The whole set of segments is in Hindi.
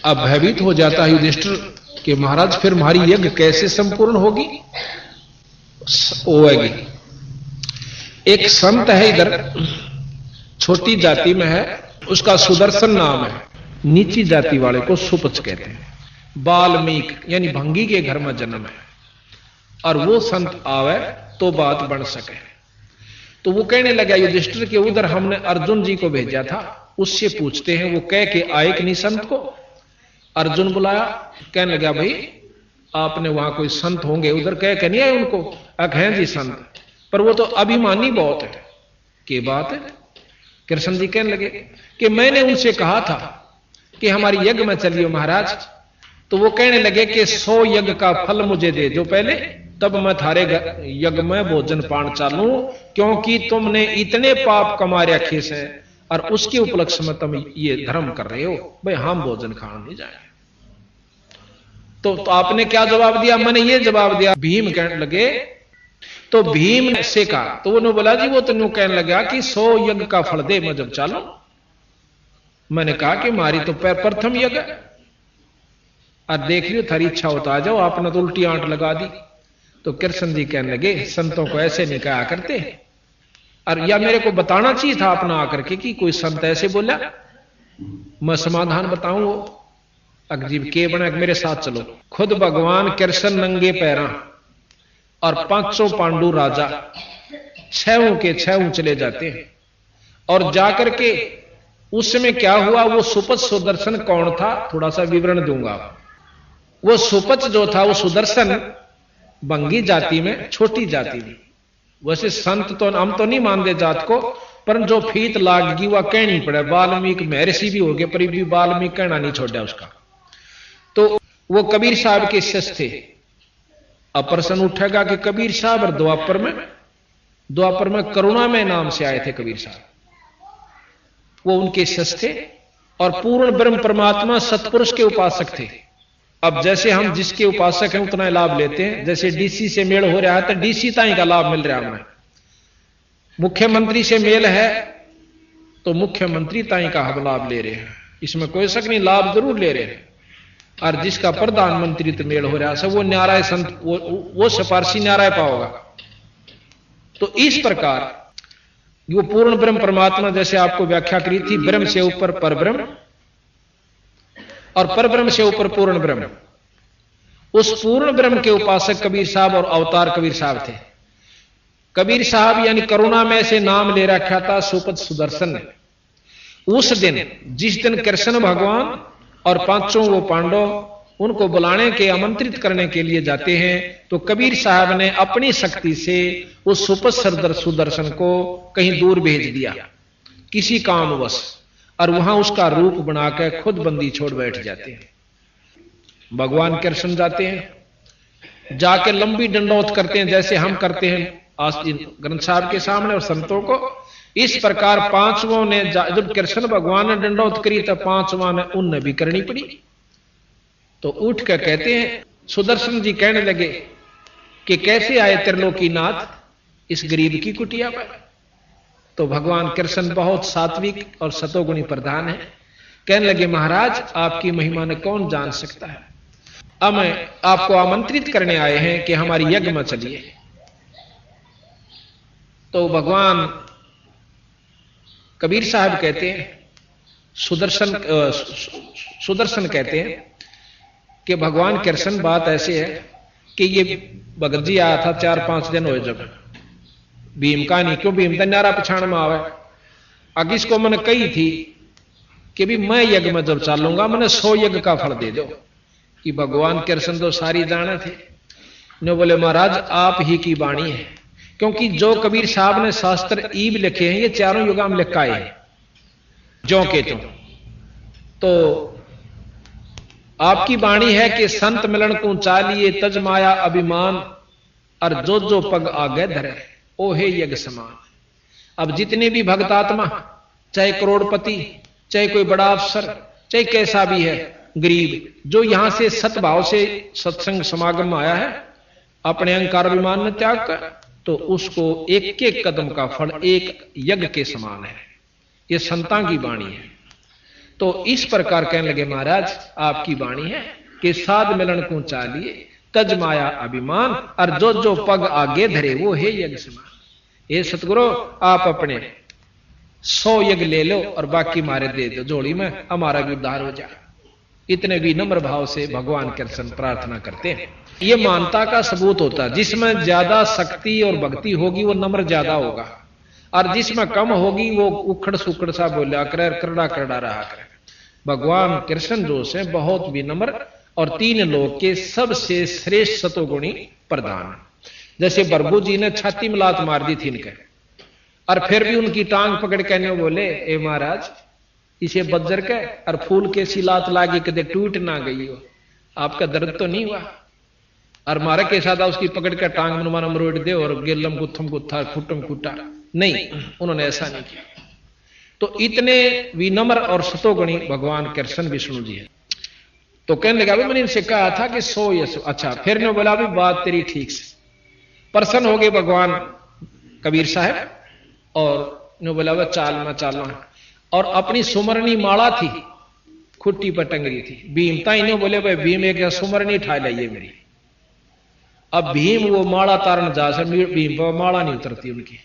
अब भयभीत हो जाता है युधिष्ठिर कि महाराज फिर हमारी यज्ञ कैसे संपूर्ण होगी, होगी। एक संत है इधर, छोटी जाति में है, उसका सुदर्शन नाम है, नीची जाति वाले को सुपच कहते हैं। वाल्मीकि यानी भंगी के घर में जन्म है, और वो संत आवे तो बात बन सके। तो वो कहने लगा युधिष्ठिर के उधर हमने अर्जुन जी को भेजा था, उससे पूछते हैं वो कह के आए कि नहीं संत को। अर्जुन बुलाया, कहने लगा भाई आपने वहां कोई संत होंगे, उधर कह के नहीं आए उनको। हैं जी संत, पर वो तो अभिमानी बहुत है। की बात है? कृष्ण जी कहने लगे कि मैंने उनसे कहा था कि हमारी यज्ञ में चलिए महाराज, तो वो कहने लगे कि 100 यज्ञ का फल मुझे दे जो पहले, तब मैं थारे यज्ञ में भोजन पान चालू, क्योंकि तुमने इतने पाप कमा रखे से और उसके उपलक्ष्य में तुम ये धर्म कर रहे हो, भाई हम भोजन खाने नहीं जाए। तो आपने क्या जवाब दिया? मैंने ये जवाब दिया। भीम कहने लगे, तो भीम से कहा, तो उन्होंने बोला जी वो तो कहने लगा कि 100 यज्ञ का फल दे मैं जब चालू। मैंने कहा कि मारी तो प्रथम यज्ञ, और देख लियो थारी इच्छा होता आ जाओ, आपने तो उल्टी आंट लगा दी। तो कृष्ण जी कहने लगे संतों को ऐसे नहीं कहा करते, और या मेरे को बताना चाहिए था अपना आकर के कि कोई संत ऐसे बोला, मैं समाधान बताऊं। वो अजीब के बना, मेरे साथ चलो। खुद भगवान कृष्ण नंगे पैरा और 500 पांडु राजा 6 के 6 चले जाते हैं, और जाकर के उसमें क्या हुआ, वो सुपच सुदर्शन कौन था थोड़ा सा विवरण दूंगा। वो सुपच जो था वो सुदर्शन बंगी जाति में, छोटी जाति में, वैसे संत तो हम तो नहीं मानते जात को, पर जो फीत लागगी वह कहनी पड़े। वाल्मीकि महर्षि भी हो गए पर भी वाल्मीकि कहना नहीं छोड़ा उसका। तो वो कबीर साहब के शिष्य थे। अब प्रश्न उठेगा कि कबीर साहब और द्वापर में करुणा में नाम से आए थे कबीर साहब, वो उनके शिष्य थे और पूर्ण ब्रह्म परमात्मा सतपुरुष के उपासक थे। अब जैसे हम जिसके उपासक हैं उतना लाभ लेते हैं, जैसे डीसी से मेल हो रहा है तो डीसी ताई का लाभ मिल रहा है हमें, मुख्यमंत्री से मेल है तो मुख्यमंत्री ताई का हम लाभ ले रहे हैं, इसमें कोई शक नहीं, लाभ जरूर ले रहे हैं। और जिसका प्रधानमंत्री तो मेल हो रहा है वो न्याराय संत, वो सिफारसी न्याराय पाओगा। तो इस प्रकार वो पूर्ण ब्रह्म परमात्मा, जैसे आपको व्याख्या करी थी, ब्रह्म से ऊपर परब्रह्म और परब्रह्म से ऊपर पूर्ण ब्रह्म, उस पूर्ण ब्रह्म के उपासक कबीर साहब और अवतार कबीर साहब थे। कबीर साहब यानी करुणा में से नाम ले रखा था सुपच सुदर्शन ने। उस दिन जिस दिन कृष्ण भगवान और 5 वो पांडव उनको बुलाने के, आमंत्रित करने के लिए जाते हैं, तो कबीर साहब ने अपनी शक्ति से उस सुपच सुदर्शन को कहीं दूर भेज दिया किसी कामवश, और वहां उसका रूप बनाकर खुद बंदी छोड़ बैठ जाते हैं। भगवान कृष्ण जाते हैं, जाके लंबी दंडौत करते हैं जैसे हम करते हैं ग्रंथ साहब के सामने और संतों को। इस प्रकार 5वों ने जब कृष्ण भगवान ने दंडौत करी तो 5वां ने उनने भी करनी पड़ी। तो उठ कर कहते हैं, सुदर्शन जी कहने लगे कि कैसे आए त्रिलोकीनाथ इस गरीब की कुटिया पर। तो भगवान कृष्ण बहुत सात्विक और सतोगुणी प्रधान है, कहने लगे महाराज आपकी महिमा ने कौन जान सकता है, अब मैं आपको आमंत्रित करने आए हैं कि हमारी यज्ञ में चलिए। तो भगवान कबीर साहब कहते हैं, सुदर्शन कहते हैं कि भगवान कृष्ण बात ऐसे है कि ये भगत जी आया था 4-5 दिन हुए जब भीम का नहीं, क्यों भीम तो नारा पछाण में आवे। अग इसको मैंने कही थी कि भी मैं यज्ञ में जब चालूंगा मैंने 100 यज्ञ का फल दे दो। कि भगवान कृष्ण तो सारी जाने थे, ने बोले महाराज आप ही की वाणी है, क्योंकि जो कबीर साहब ने शास्त्र ईब लिखे हैं ये चारों युगा में लिखाए हैं जो के तो आपकी वाणी है कि संत मिलन को चालिए तज माया अभिमान, और जो जो पग आगे धरे ओहे यज्ञ समान। अब जितने भी भक्तात्मा, चाहे करोड़पति, चाहे कोई बड़ा अफसर, चाहे कैसा भी है गरीब, जो यहां से सतभाव से सत्संग समागम में आया है, अपने अहंकार अभिमान में त्याग कर, तो उसको एक एक कदम का फल एक यज्ञ के समान है। ये संतां की वाणी है। तो इस प्रकार कहने लगे महाराज आपकी वाणी है कि साध मिलन को चालिए तज माया अभिमान और जो जो पग आगे धरे वो है यज्ञ समान। ये सतगुरु आप अपने 100 यज्ञ ले लो और बाकी मारे दे दो जोड़ी में, हमारा भी उद्धार हो जाए। इतने विनम्र भाव से भगवान कृष्ण प्रार्थना करते हैं। ये मानता का सबूत होता है, जिसमें ज्यादा शक्ति और भक्ति होगी वो नम्र ज्यादा होगा, और जिसमें कम होगी वो उखड़ सुखड़ सा बोला करे, करड़ा करड़ा रहा करे। भगवान कृष्ण जो से बहुत विनम्र और 3 लोक के सबसे श्रेष्ठ सतोगुणी प्रधान। जैसे बरबू जी ने छाती में लात मार दी थी इनके, और फिर भी उनकी टांग पकड़ के बोले ए महाराज इसे बज्जर के और फूल के सी लात लागी कदे टूट ना गई हो, आपका दर्द तो नहीं हुआ? और मारे के साथ उसकी पकड़ के टांग मनुमान मरोड़ दे और गेलम गुत्थम गुत्था खुटम खुटा, नहीं, उन्होंने ऐसा नहीं किया। तो इतने विनम्र और सतोगुणी भगवान कृष्ण विष्णु जी है। तो कहने लगा मैंने इनसे कहा था कि 100 यश। अच्छा, फिर ने बोला भी बात तेरी ठीक से। प्रसन्न हो गए भगवान कबीर साहब और ने बोला वह चाल में चालना, और अपनी सुमरनी माला थी खुट्टी पर टंगरी थी। भीम ताई ने बोले भाई भीम एक सुमरनी ठा लाइए मेरी। अब भीम वो माला तारण जा से भीम पर माला नहीं उतरती उनकी,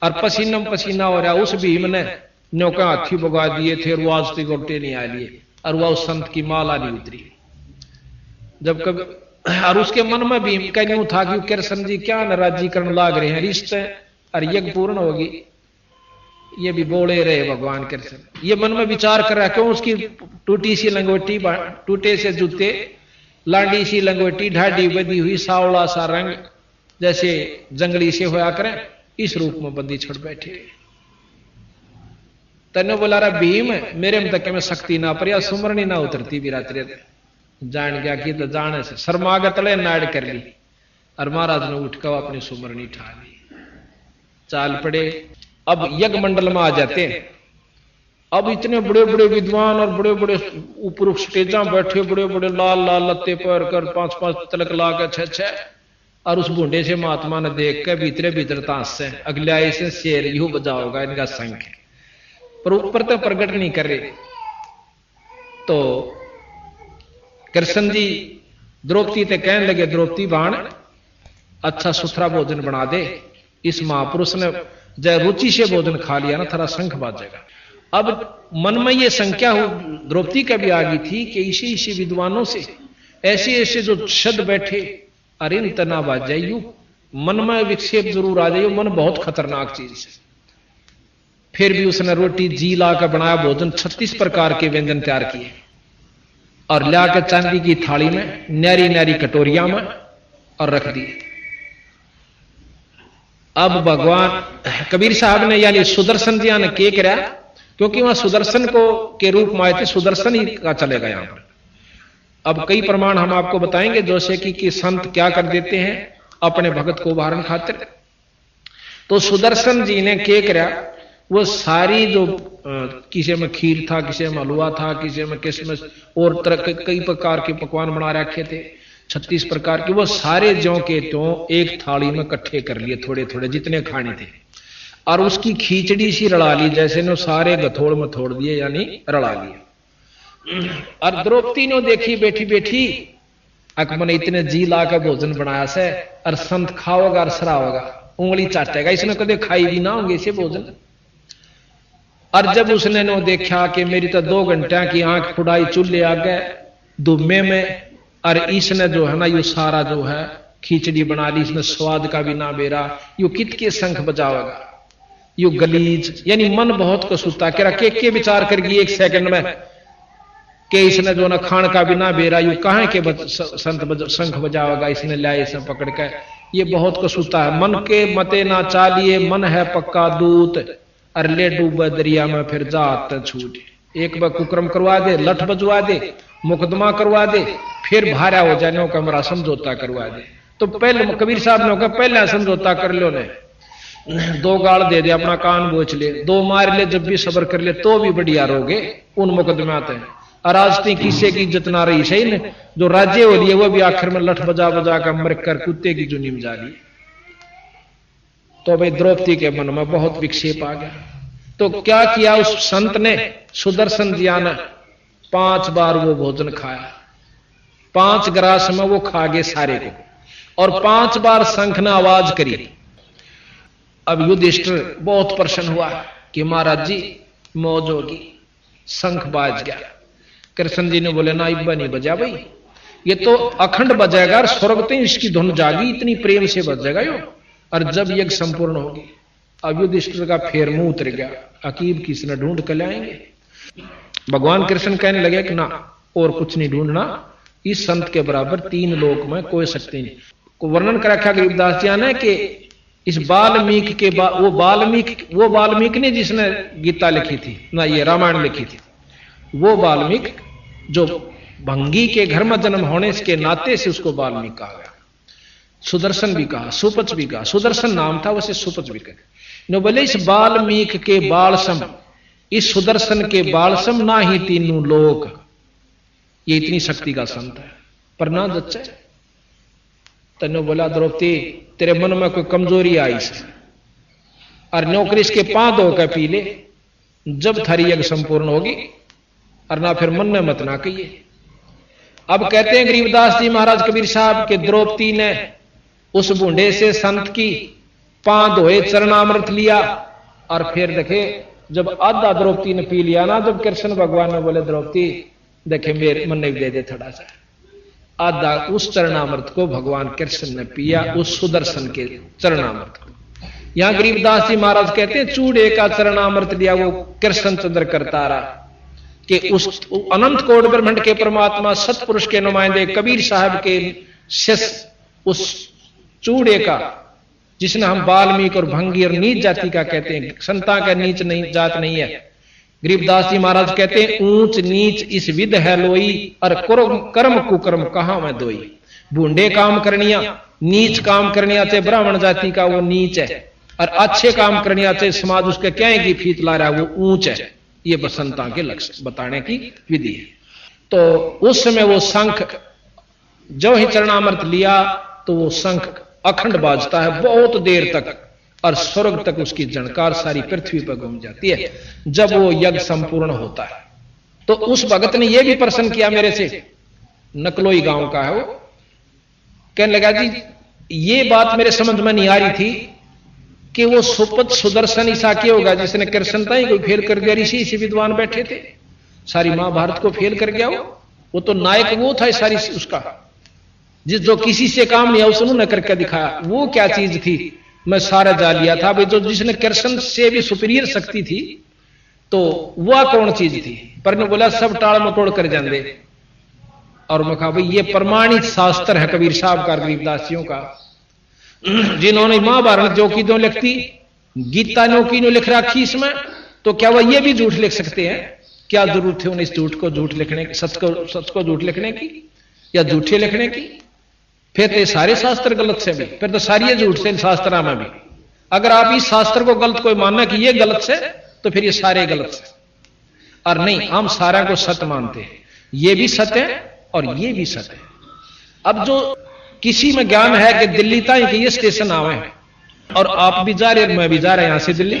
और पसीनम पसीना हो रहा। उस भीम ने नौका हाथी भगा दिए थे और वो आज तक गोटे नहीं आ लिए, और वह उस संत की माला नहीं उतरी। जब कभी और उसके मन में भीम का यूं था कि कृष्ण जी क्या नाराजीकरण लाग रहे हैं, रिश्ते और यज्ञ पूर्ण होगी, ये भी बोले रहे भगवान कृष्ण। ये मन में विचार कर रहा क्यों उसकी टूटी सी लंगोटी, टूटे से जूते, लांडी सी लंगोटी, ढाडी बदी हुई, सावला सा रंग जैसे जंगली से होया करें, इस रूप में बंदी छड़ बैठे। तने बोला रहा भीम मेरे में तक में शक्ति ना पर सुमरनी ना उतरती विरात्रे जान गया कि तो जाने से शर्मागत ले नाड़ कर ली, और महाराज ने उठ कर अपनी सुमरनी ठा ली, चाल पड़े। अब यज्ञ मंडल में आ जाते हैं। अब इतने बड़े बड़े विद्वान और बड़े बड़े ऊपर स्टेजा बैठे, बड़े बड़े लाल लाल लत्ते पर कर 5-5 तिलक ला कर 6-6, और उस बूढ़े से महात्मा ने देख कर भीतरे भीतर ताश से अगले आए से शेर यू बजाओगा इनका संख, पर ऊपर तो प्रकट नहीं कर रहे। तो कृष्ण जी द्रौपदी ते कहने लगे द्रौपदी बाण अच्छा सुथरा भोजन बना दे। इस महापुरुष ने जय रुचि से भोजन खा लिया ना, थोड़ा शंख बाजेगा। अब मन में ये संख्या हो द्रौपदी का भी आ गई थी कि इसी विद्वानों से ऐसे ऐसे जो शब्द बैठे, अरे इन तना बाज जाइयो, मन में विक्षेप जरूर आ जाइयो, मन बहुत खतरनाक चीज है। फिर भी उसने रोटी जी ला कर बनाया भोजन, 36 प्रकार के व्यंजन तैयार किए और ला के चांदी की थाली में न्यारी न्यारी कटोरिया में और रख दिए। अब भगवान कबीर साहब ने यानी सुदर्शन जी ने के करा, क्योंकि वहां सुदर्शन को के रूप में आए थे, सुदर्शन ही का चलेगा यहां पर। अब कई प्रमाण हम आपको बताएंगे, जैसे कि संत क्या कर देते हैं अपने भगत को उभारन खातिर। तो सुदर्शन जी ने के करा, वो सारी जो किसी में खीर था, किसी में हलवा था, किसी में किशमिश और कई प्रकार के पकवान बना रखे थे, 36 प्रकार के, वो सारे ज्यों के त्यों एक थाली में इकट्ठे कर लिए, थोड़े थोड़े जितने खाने थे, और उसकी खींचड़ी सी रड़ा ली, जैसे ने सारे गथोड़ में थोड़ दिए यानी रड़ा लिए। और द्रौपदी ने देखी बैठी बैठी अकमन इतने जी ला का भोजन बनाया से, और संत खाओगा और सराओगा, उंगली चाटेगा, इसने कदे खाई भी ना होंगे इसे भोजन। और जब उसने नो देखा कि मेरी तो 2 घंटे की आंख फुड़ाई चूल्हे आ गए दुम्मे में, और इसने जो है ना यू सारा जो है खिचड़ी बना ली, इसने स्वाद का भी ना बेरा, यू कित के शंख बजावेगा, यू गलीज, यानी मन बहुत को सुता के विचार करगी 1 सेकंड में कि इसने जो ना खान का भी ना बेरा, यू कहां के संत शंख बजावेगा, इसने लाए इसने पकड़ के, ये बहुत को सुता है। मन के मते ना चालिए, मन है पक्का दूत, और ले डूबे दरिया में फिर जात छूट। एक बार कुक्रम करवा दे, लठ बजवा दे, मुकदमा करवा दे, फिर भारा हो जाने का हमारा समझौता करवा दे। तो पहले कबीर साहब ने कहा पहले समझौता कर लो ने, 2 गाल दे दे, अपना कान बोच ले, 2 मार ले, जब भी सबर कर ले तो भी बढ़िया रहोगे उन मुकदमे आते हैं। और आज तक किसी की इज्जत ना रही सही ने, जो राज्य हो लिए वो भी आखिर में लठ बजा बजा कर मर कर कुत्ते की जुनी में जा ली। तो भाई द्रौपदी के मन में बहुत विक्षेप आ गया। तो क्या किया उस संत ने, सुदर्शन जिया ने 5 बार वो भोजन खाया, 5 ग्रास में वो खा गए सारे को, और 5 बार शंख ने आवाज करी। अब युधिष्ठिर बहुत प्रसन्न हुआ कि महाराज जी मौज होगी, शंख बाज गया। कृष्ण जी ने बोले ना इब्बा नहीं बजा भाई, ये तो अखंड बजेगा और स्वर्ग तो इसकी धुन जागी, इतनी प्रेम से बजेगा यो, और जब यज्ञ संपूर्ण होगी। अब युधिष्ठिर का फेर मुंह उतर गया, अकीब किसने ढूंढ कर लाएंगे। भगवान कृष्ण कहने लगे कि ना और कुछ नहीं ढूंढना, इस संत के बराबर 3 लोक में कोई शक्ति नहीं। को वर्णन कर रखा गरीबदास जी ने कि इस वाल्मीकि के वो वाल्मीकि ने जिसने गीता लिखी थी ना, ये रामायण लिखी थी, वो वाल्मीकि जो भंगी के घर में जन्म होने के नाते से उसको वाल्मीकि कहा गया। सुदर्शन भी कहा, सुपच भी कहा, सुदर्शन नाम था वैसे सुपच भी कहा। नो बोले इस वाल्मीकि के बाल सम, इस सुदर्शन के बाल सम ना ही 3 लोक, ये इतनी शक्ति का संत है। पर ना जच्चे तनो बोला द्रौपदी तेरे मन में कोई कमजोरी आई से, और नौकरी इसके 5 धोकर पी ले, जब थारी यज्ञ संपूर्ण होगी, और ना फिर मन में मत ना कहिए। अब कहते हैं गरीबदास जी महाराज कबीर साहब के द्रौपदी ने उस बूढ़े से संत की 5 धोए चरणामृत लिया, और फिर देखे जब आधा द्रौपदी ने पी लिया ना, जब कृष्ण भगवान ने बोले द्रौपदी देखे मेरे मन ने दे दे थोड़ा सा, आधा उस चरणामृत को भगवान कृष्ण ने पिया, उस सुदर्शन के चरणामृत को। यहां गरीबदास जी महाराज कहते हैं चूड़े का चरणामृत लिया वो कृष्ण चंद्र करता रहा कि उस अनंत कोट ब्रह्मांड के परमात्मा सतपुरुष के नुमाइंदे कबीर साहब के शिष्य उस चूड़े का, जिसने हम वाल्मीकि और भंगी और नीच जाति का कहते हैं, संता का नीच नहीं जात नहीं है। गरीबदास जी महाराज कहते हैं ऊंच नीच इस विध है लोई, और कर्म कुकर्म कहां में दोई। बूढ़े काम करनिया, नीच काम करनिया चाहे ब्राह्मण जाति का वो नीच है, और अच्छे काम करनिया चाहे समाज उसके क्या की फीत ला रहा है वो ऊंच है। ये बसंता के लक्ष्य बताने की विधि है। तो उस समय वो शंख जो ही चरणामृत लिया तो वो शंख अखंड बाजता है बहुत देर तक, और स्वर्ग तक उसकी झनकार सारी पृथ्वी पर घूम जाती है जब वो यज्ञ संपूर्ण होता है। तो उस भगत ने यह भी प्रश्न किया मेरे से, नकलोई गांव का है वो, कहने लगा जी ये बात मेरे समझ में नहीं आ रही थी कि वो सुपत सुदर्शन ईसा क्या होगा जिसने कृष्णता ही कोई फेल कर दिया। ऋषि इसी विद्वान बैठे थे, सारी महाभारत को फेल कर गया वो तो नायक वो था सारी उसका, जिस जो किसी से काम नहीं है उसने करके दिखाया। वो क्या चीज थी मैं सारा जा लिया था भाई, जो जिसने कृष्ण से भी सुपीरियर शक्ति थी तो वह कौन चीज थी। पर ने बोला सब टाल मटोड़ कर जाते, और मैं कहा भाई ये प्रमाणित शास्त्र है कबीर साहब का, गरीबदासियों का, जिन्होंने महाभारत जो की दो लिखती, गीता नो की नो लिख रखी इसमें, तो क्या वह ये भी झूठ लिख सकते हैं? क्या जरूरत है उन्हें इस झूठ को झूठ लिखने की, सच को झूठ लिखने की या झूठे लिखने की? फिर तो सारे शास्त्र गलत से भी, फिर तो सारी झूठ से शास्त्र में भी। अगर आप इस शास्त्र को गलत कोई मानना कि ये गलत से, तो फिर ये सारे गलत से। और नहीं, हम सारा को सत्य मानते हैं, ये भी सत्य है और ये भी सत्य है। अब जो किसी में ज्ञान है कि दिल्ली तक के ये स्टेशन आवे हैं और आप भी जा रहे हैं मैं भी जा रहे हैं यहां से दिल्ली,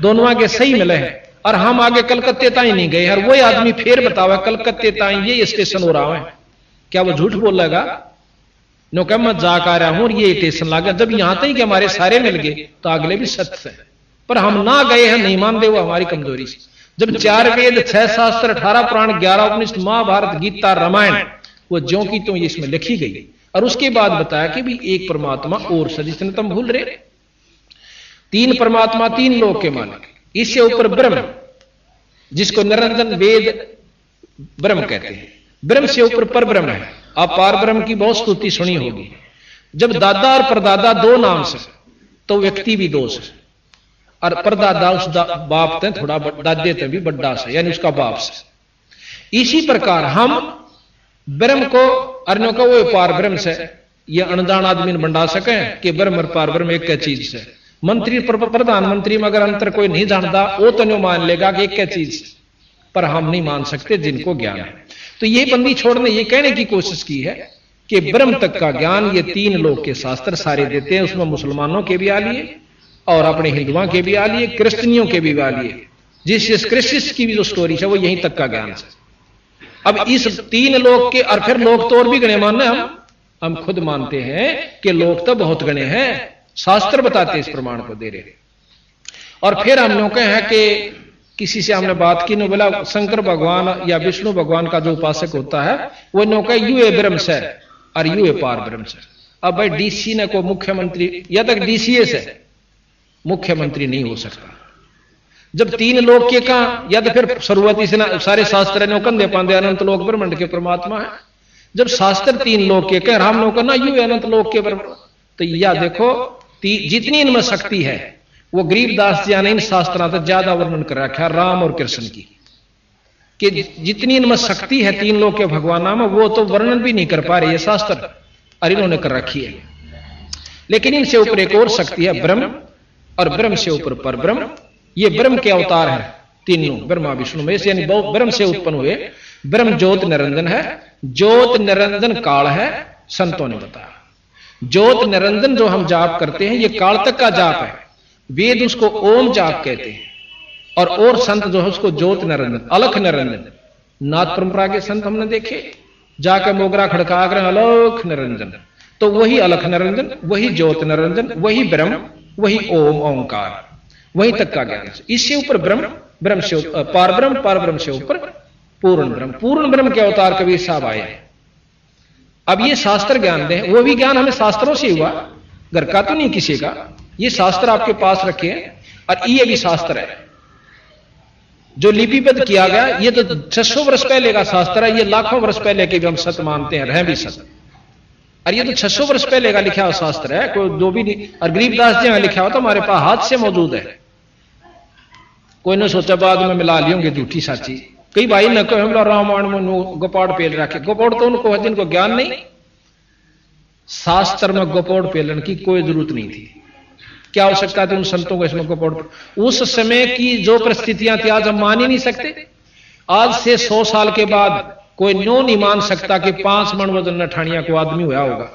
दोनों आगे सही मिले हैं, और हम आगे कलकत्ते ताई नहीं गए, और वही आदमी फिर बतावा कलकत्ते ताई ये स्टेशन हो रहा है, क्या वो झूठ बोलेगा? नो कह मैं जा कर रहा हूं और ये स्टेशन लागा, जब यहां तक कि हमारे सारे मिल गए तो अगले भी सत्य है, पर हम ना गए हैं, नहीं मानते, वो हमारी कमजोरी से। जब 4 वेद 6 शास्त्र 18 पुराण 11 उपनिषद महाभारत गीता रामायण वो ज्यों की तो इसमें लिखी गई, और उसके बाद बताया कि भी एक परमात्मा और सजिशन तुम भूल रहे, 3 परमात्मा 3 लोक के मालिक, इससे ऊपर ब्रह्म जिसको निरंजन वेद ब्रह्म कहते हैं, ब्रह्म से ऊपर पर ब्रह्म है। आप पार ब्रह्म की बहुत स्तुति सुनी होगी। जब दादा और परदादा 2 नाम से तो व्यक्ति भी 2 से, और परदादा उस बाप थे थोड़ा दादे थे भी बड्डा से, यानी उसका बाप से। इसी प्रकार हम ब्रह्म को अर्णों का वो पार ब्रह्म से, ये अनजान आदमी बंडा सके कि ब्रह्म और पार ब्रह्म एक चीज से। मंत्री प्रधानमंत्री में अगर अंतर कोई नहीं जानता वो तो नहीं मान लेगा कि एक चीज से, पर हम नहीं मान सकते जिनको ज्ञान है। तो ये बंदी छोड़ने ये कहने की कोशिश की है कि ब्रह्म तक का ज्ञान ये 3 लोक के शास्त्र सारे देते हैं, उसमें मुसलमानों के भी आ लिए और अपने हिंदुओं के भी आ लिए, क्रिश्चियनियों के भी आ लिए, जीसस क्रिस्ट की भी जो स्टोरी है वो यहीं तक का ज्ञान है। अब इस 3 लोक के, और फिर लोग तो और भी गणे मानना, हम खुद मानते हैं कि लोग तो बहुत गणे हैं, शास्त्र बताते इस प्रमाण को दे रहे। और फिर हम लोग हैं कि किसी से हमने बात की, बोला शंकर भगवान या विष्णु भगवान का जो उपासक होता है वो नौका यू ए ब्रह्म से और यू ए पार ब्रह्म से। अब भाई डीसी ने को मुख्यमंत्री या तक डीसीएस है, मुख्यमंत्री नहीं हो सकता। जब 3 लोक के का, या तो फिर शुरुआती से सारे शास्त्र ने कंधे पांदे अनंत लोक ब्रह्मांड के परमात्मा है। जब शास्त्र 3 लोक के कह राम लोग ना यू अनंत लोक के ब्रह्म, तो या देखो जितनी इनमें शक्ति है वो गरीबदास जी ने इन शास्त्रों तक ज्यादा वर्णन कर रखा है राम और कृष्ण की, कि जितनी इनमें शक्ति है 3 लोक के भगवान में वो तो वर्णन भी नहीं कर पा रहे ये शास्त्र, और इन्होंने कर रखी है। लेकिन इनसे ऊपर एक और शक्ति है ब्रह्म, और ब्रह्म से ऊपर पर ब्रह्म। ये ब्रह्म के अवतार है तीनों, ब्रह्मा विष्णु महेश, यानी ब्रह्म से उत्पन्न हुए। ब्रह्म ज्योत निरंजन है, ज्योत निरंजन काल है, संतों ने बताया। ज्योत निरंजन जो हम जाप करते हैं ये काल तक का जाप है, वेद उसको ओम जाप कहते हैं, और संत जो है उसको ज्योत निरंजन, अलख निरंजन। नाथ परंपरा के संत हमने देखे जाकर मोगरा खड़का कर अलख निरंजन, तो वही अलख निरंजन, वही ज्योत निरंजन, वही ब्रह्म, वही ओम ओंकार, वहीं तक का ज्ञान। इससे ऊपर ब्रह्म, ब्रह्म से पार ब्रह्म, पार ब्रह्म से ऊपर पूर्ण ब्रह्म। पूर्ण ब्रह्म के अवतार कबीर साहब आए हैं। अब ये शास्त्र ज्ञान दे, वो भी ज्ञान हमें शास्त्रों से हुआ, घर का तो नहीं किसी का। ये शास्त्र आपके पास रखे हैं, और ये भी शास्त्र है जो लिपिबद्ध किया गया। ये तो 600 वर्ष पहले का शास्त्र है, ये लाखों वर्ष पहले के भी हम सत्य मानते हैं, रह भी सत्य। और ये तो 600 वर्ष पहले का लिखा हुआ शास्त्र है, कोई जो भी नहीं। और गरीबदास जी ने लिखा हुआ तो हमारे पास हाथ से मौजूद है, कोई ने सोचा बाद में मिला लियोगे झूठी साची। कई भाई न कहो हम रामायण में गोपाड़ पेल रखे, गोपाड़ तो उनको है जिनको ज्ञान नहीं। शास्त्र में गोपाड़ पेलन की कोई जरूरत नहीं थी, क्या आवश्यकता थी उन संतों को इसमें गोपाड़। उस समय की जो परिस्थितियां थी आज हम मान ही नहीं सकते। आज से 100 साल के बाद कोई न्यो नहीं मान सकता कि 5 मन वजन नठानिया को आदमी हुआ होगा।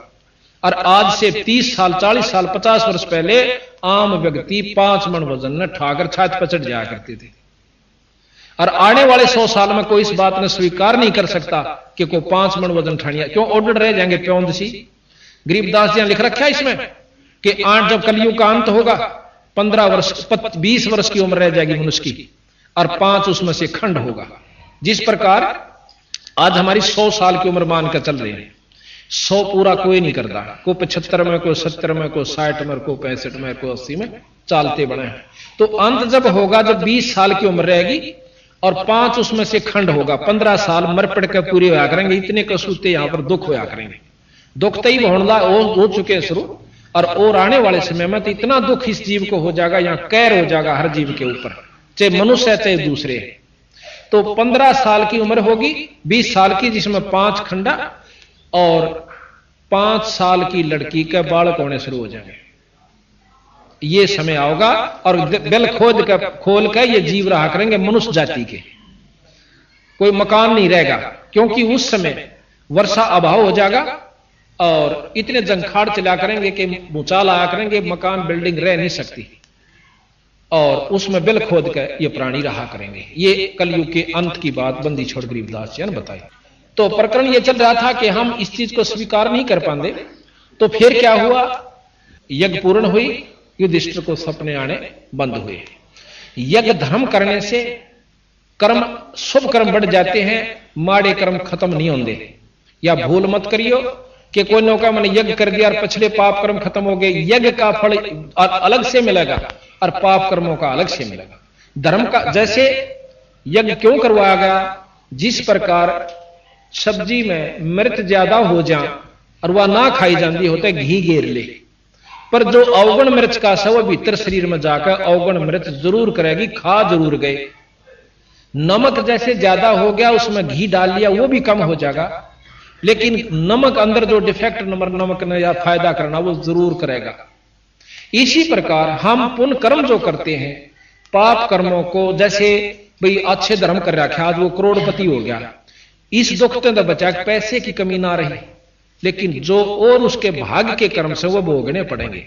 और आज से 30 साल, 40 साल, 50 वर्ष पहले आम व्यक्ति 5 मन वजन न ठाकर छात पर चढ़ जाया करते थे। और आने वाले 100 साल में कोई इस बात ने स्वीकार नहीं कर सकता कि कोई 5 मन वजन ठानिया, क्यों ऑर्डर रह जाएंगे प्योंद सी। गरीबदास जी ने लिख रखा है इसमें कि 8 जब कलयुग का अंत होगा 15 वर्ष 20 वर्ष की उम्र रह जाएगी मनुष्य की, और 5 उसमें से खंड होगा। जिस प्रकार आज हमारी 100 साल की उम्र मानकर चल रही है, 100 पूरा कोई नहीं करता, को 75 में, को 70 में, को 60 में, को 65 में, को 80 में चालते बने हैं। तो अंत जब होगा जब 20 साल की उम्र रहेगी और 5 उसमें से खंड होगा, 15 साल मर पड़ कर पूरे होया करेंगे। इतने कसूते यहां पर दुख होया करेंगे, दुख तई होना हो चुके शुरू। और आने वाले समय में तो इतना दुख इस जीव को हो जाएगा, यहां कैर हो जाएगा हर जीव के ऊपर, चाहे मनुष्य है चाहे दूसरे। तो 15 साल की उम्र होगी, 20 साल की, जिसमें 5 खंडा, और 5 साल की लड़की के बालक होने शुरू हो जाएंगे। ये समय आओगा और दिल खोल कर ये जीव रहा करेंगे मनुष्य जाति के, कोई मकान नहीं रहेगा, क्योंकि उस समय वर्षा अभाव हो जाएगा और इतने जंखाड़ चला करेंगे कि भूचाल आया करेंगे, मकान बिल्डिंग रह नहीं सकती, और उसमें बिल खोद कर ये प्राणी रहा करेंगे। ये कलयुग के अंत की बात बंदी छोड़ गरीबदास जी ने बताई। तो प्रकरण ये चल रहा था कि हम इस चीज को स्वीकार नहीं कर पाते। तो फिर क्या हुआ, यज्ञ पूर्ण हुई, युधिष्ठिर को सपने आने बंद हुए। यज्ञ धर्म करने से कर्म, शुभ कर्म बढ़ जाते हैं, माड़े कर्म खत्म नहीं होंगे। या भूल मत करियो कि कोई नौका मैंने यज्ञ कर दिया और पिछले पाप कर्म खत्म हो गए। यज्ञ का फल अलग से मिलेगा और पाप कर्मों का अलग से मिलेगा। धर्म का जैसे यज्ञ क्यों करवाया गया, जिस प्रकार सब्जी में मिर्च ज्यादा हो जाए और वह ना खाई जाती होता है घी घेर ले, पर जो अवगुण मिर्च का सव भीतर शरीर में जाकर अवगुण मिर्च जरूर करेगी, खा जरूर गए। नमक जैसे ज्यादा हो गया, उसमें घी डाल लिया, वो भी कम हो जाएगा, लेकिन नमक अंदर जो डिफेक्ट नमक ने या फायदा करना वो जरूर करेगा। इसी प्रकार हम पुण्य कर्म जो करते हैं, पाप कर्मों को, जैसे भाई अच्छे धर्म कर रखा, आज वो करोड़पति हो गया, इस दुख तो बचा, पैसे की कमी ना रही, लेकिन जो और उसके भाग्य के कर्म से वो भोगने पड़ेंगे।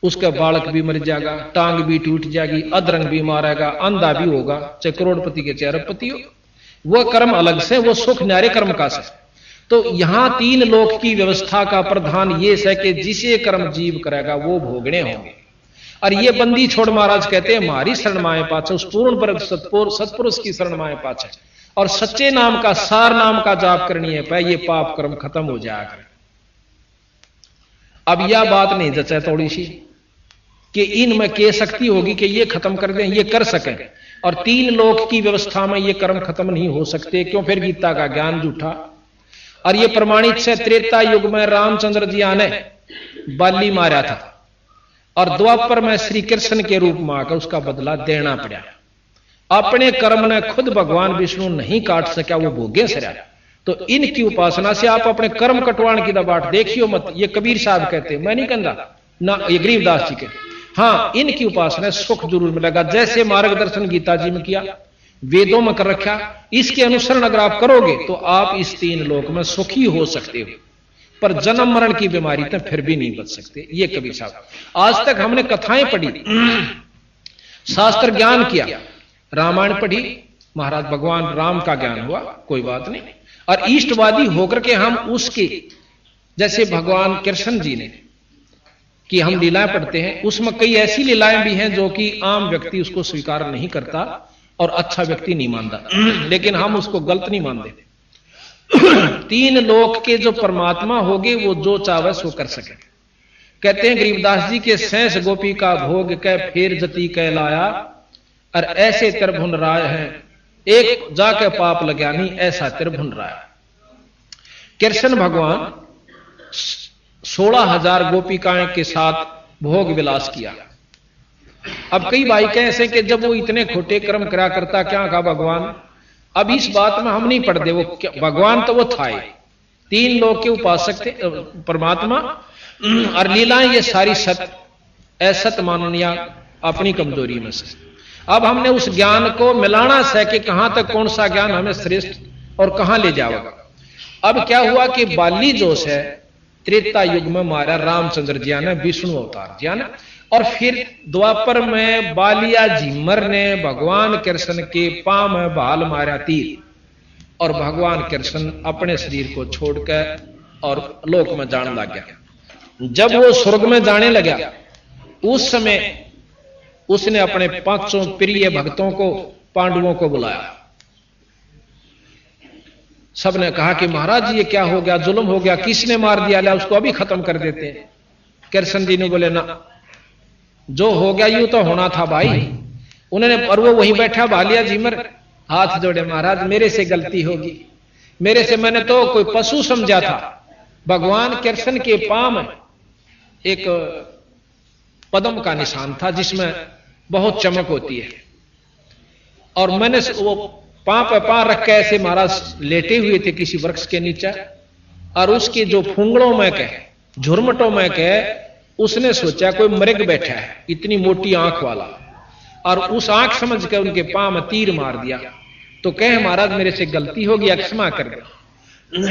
उसका बालक भी मर जाएगा, टांग भी टूट जाएगी, अधरंग भी मारेगा, अंधा भी होगा, चाहे करोड़पति के चाहे अरबपति हो। वह कर्म अलग से, वो सुख न्यारे कर्म का से। तो यहां तीन लोक की व्यवस्था का प्रधान ये है कि जिसे कर्म जीव करेगा वो भोगने होंगे। और ये बंदी छोड़ महाराज कहते हैं हमारी शरण माए पाछे, उस पूर्ण पर सत्पुरुष की शरण माए पाछे और सच्चे नाम का सार नाम का जाप करनी है पे, ये पाप कर्म खत्म हो जाएगा। अब यह बात नहीं जचा थोड़ी सी कि इनमें के शक्ति होगी कि ये खत्म कर दें, ये कर सकें, और तीन लोक की व्यवस्था में ये कर्म खत्म नहीं हो सकते। क्यों? फिर गीता का ज्ञान झूठा। और ये प्रमाणित से त्रेता युग में रामचंद्र जी ने बाली मारा था और द्वापर में श्री कृष्ण के रूप में आकर उसका बदला देना पड़ा। अपने कर्म ने खुद भगवान विष्णु नहीं काट सका, वो भोगे से रहा। तो इनकी उपासना से आप अपने कर्म कटवाण की दबाट देखियो मत। ये कबीर साहब कहते, मैं नहीं कहता ना, ये गरीबदास जी के। हाँ, इनकी उपासना सुख जरूर मिलेगा, जैसे मार्गदर्शन गीता जी में किया, वेदों में कर रखा। इसके अनुसरण अगर आप करोगे तो आप इस तीन लोक में सुखी हो सकते हो, पर जन्म मरण की बीमारी तो फिर भी नहीं बच सकते। ये कबीर साहब। आज तक हमने कथाएं पढ़ी, शास्त्र ज्ञान किया, रामायण पढ़ी, महाराज भगवान राम का ज्ञान हुआ, कोई बात नहीं। और इष्टवादी होकर के हम उसके, जैसे भगवान कृष्ण जी ने कि हम लीलाएं पढ़ते हैं, उसमें कई ऐसी लीलाएं भी हैं जो कि आम व्यक्ति उसको स्वीकार नहीं करता और अच्छा व्यक्ति नहीं मानता, लेकिन हम उसको गलत नहीं मानते। तीन लोक के जो परमात्मा होगे वो जो चाहे सो कर सके। कहते हैं गरीबदास जी के सैंस गोपी का भोग कै फेर जती कह लाया, और ऐसे त्रिभुवन राय हैं एक जाके पाप लगानी, ऐसा त्रिभुवन राय। कृष्ण भगवान 16,000 गोपिकाएं के साथ भोग विलास किया। अब कई भाई कहे ऐसे कि जब वो इतने खोटे कर्म करा करता क्या कहा भगवान। अब इस बात में हम नहीं पढ़ते, वो भगवान तो वो था ही, तीन लोग के उपासक थे परमात्मा, और लीलाएं ये सारी सत असत माननिया अपनी कमजोरी में से। अब हमने उस ज्ञान को मिलाना है कि कहां तक कौन सा ज्ञान हमें श्रेष्ठ और कहां ले जाएगा। अब क्या हुआ कि बाली जोश है त्रेता युग में मारा रामचंद्र जी ने, विष्णु अवतार जी ने, और फिर द्वापर में बालिया झिमर ने भगवान कृष्ण के पांव में भाल मारा तीर, और भगवान कृष्ण अपने शरीर को छोड़कर और लोक में जाने लग गया। जब वो स्वर्ग में जाने लगा उस समय उसने अपने 5 प्रिय भक्तों को, पांडवों को बुलाया। सबने कहा कि महाराज ये क्या हो गया, जुल्म हो गया, किसने मार दिया, ला उसको अभी खत्म कर देते हैं। कृष्ण जी ने बोले ना, जो हो गया यूं तो होना था भाई। उन्होंने, और वो वहीं बैठा बालिया झिमर, हाथ जोड़े, महाराज मेरे से गलती होगी, मेरे से, मैंने तो कोई पशु समझा था। भगवान कृष्ण के पांव में एक पद्म का निशान था जिसमें बहुत चमक होती है, और मैंने वो पांव पे पांव रख के ऐसे महाराज लेटे हुए थे किसी वृक्ष के नीचे, और उसके जो फुंगड़ों में कह, झुरमटों में कह, उसने सोचा कोई मृग बैठा है इतनी मोटी आंख वाला, और उस आंख समझ के उनके पांव में तीर मार दिया। तो कहे महाराज मेरे से गलती हो गई, क्षमा कर दे,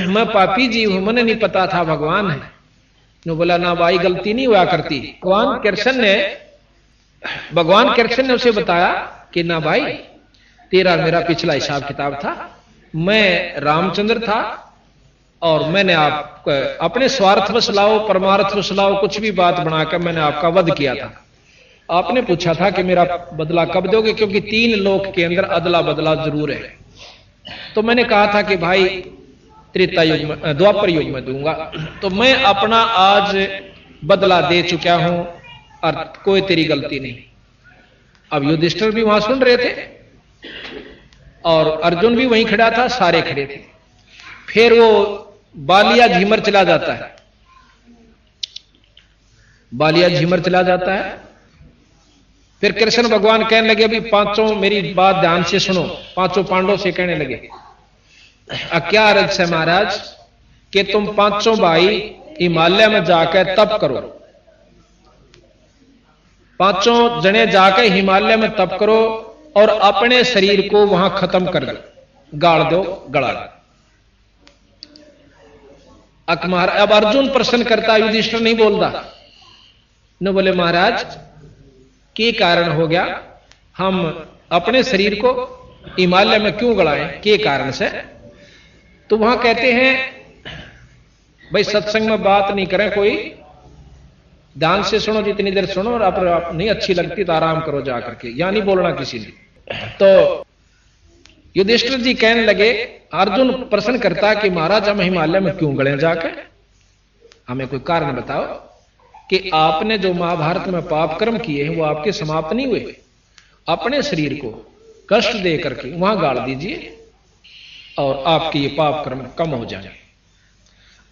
मैं पापी जीव हूं, मैंने नहीं पता था भगवान है। नो बोला ना भाई गलती नहीं हुआ करती। भगवान कृष्ण ने उसे बताया कि ना भाई तेरा मेरा पिछला हिसाब किताब था, मैं रामचंद्र था और मैंने आप अपने स्वार्थ वश लाओ परमार्थ वश लाओ कुछ भी बात बनाकर मैंने आपका वध किया था। आपने पूछा था कि मेरा बदला कब दोगे, क्योंकि तीन लोक के अंदर अदला बदला जरूर है। तो मैंने कहा था कि भाई त्रेता युग में, द्वापर युग में दूंगा। तो मैं अपना आज बदला दे चुका हूं और कोई तेरी गलती नहीं। अब युधिष्ठिर भी वहां सुन रहे थे और अर्जुन भी वहीं खड़ा था, सारे खड़े थे। फिर वो बालिया झिमर चला जाता है, बालिया झिमर चला जाता है। फिर कृष्ण भगवान कहने लगे अभी पांचों मेरी बात ध्यान से सुनो। पांचों पांडवों से कहने लगे क्या अर्ज है महाराज कि तुम पांचों भाई हिमालय में जाकर तप करो, पांचों जने जाकर हिमालय में तप करो और अपने शरीर को वहां खत्म कर दो, गाड़ दो, गड़ा दो। अब अर्जुन प्रश्न करता, युधिष्ठिर नहीं बोलता। न बोले महाराज के कारण हो गया, हम अपने शरीर को हिमालय में क्यों गड़ाएं, के कारण से? तो वहां कहते हैं भाई सत्संग में बात नहीं करें, कोई ध्यान से सुनो, जितनी देर सुनो, और आप नहीं अच्छी लगती तो आराम करो जाकर के, या नहीं बोलना किसी ने। तो युधिष्ठिर जी कहने लगे, अर्जुन प्रश्न करता कि महाराज हम हिमालय में क्यों गड़े जाकर, हमें कोई कारण बताओ कि आपने जो महाभारत में पाप कर्म किए हैं वो आपके समाप्त नहीं हुए, अपने शरीर को कष्ट दे करके वहां गाड़ दीजिए और आपके ये पाप कर्म कम हो जाए।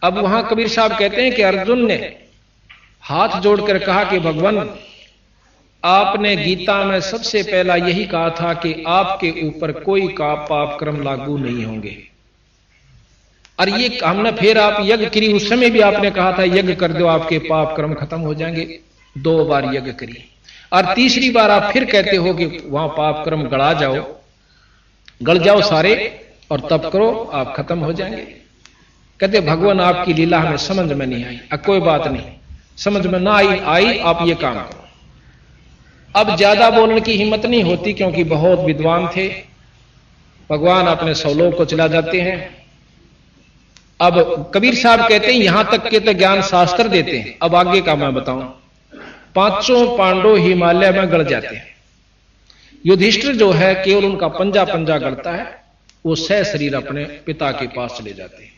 अब वहां कबीर साहब कहते हैं कि अर्जुन ने हाथ जोड़कर कहा कि भगवान, आपने गीता में सबसे पहला यही कहा था कि आपके ऊपर कोई का पाप कर्म लागू नहीं होंगे, और ये हमने फिर आप यज्ञ करी, उस समय भी आपने कहा था यज्ञ कर दो आपके पाप कर्म खत्म हो जाएंगे, 2 बार यज्ञ करी, और तीसरी बार आप फिर कहते हो कि वहां पाप कर्म गड़ जाओ सारे और तब करो आप खत्म हो जाएंगे। कहते भगवान आपकी लीला हमें समझ में नहीं आई। अब कोई बात नहीं, समझ में ना आई आप ये काम करो। अब ज्यादा बोलने की हिम्मत नहीं होती क्योंकि बहुत विद्वान थे, भगवान अपने 100 लोग को चला जाते हैं। अब कबीर साहब कहते हैं यहां तक के तो ज्ञान शास्त्र देते हैं, अब आगे का मैं बताऊं। 5 पांडव हिमालय में गड़ जाते हैं, युधिष्ठिर जो है केवल उनका पंजा गड़ता है, वो शरीर अपने पिता के पास चले जाते हैं।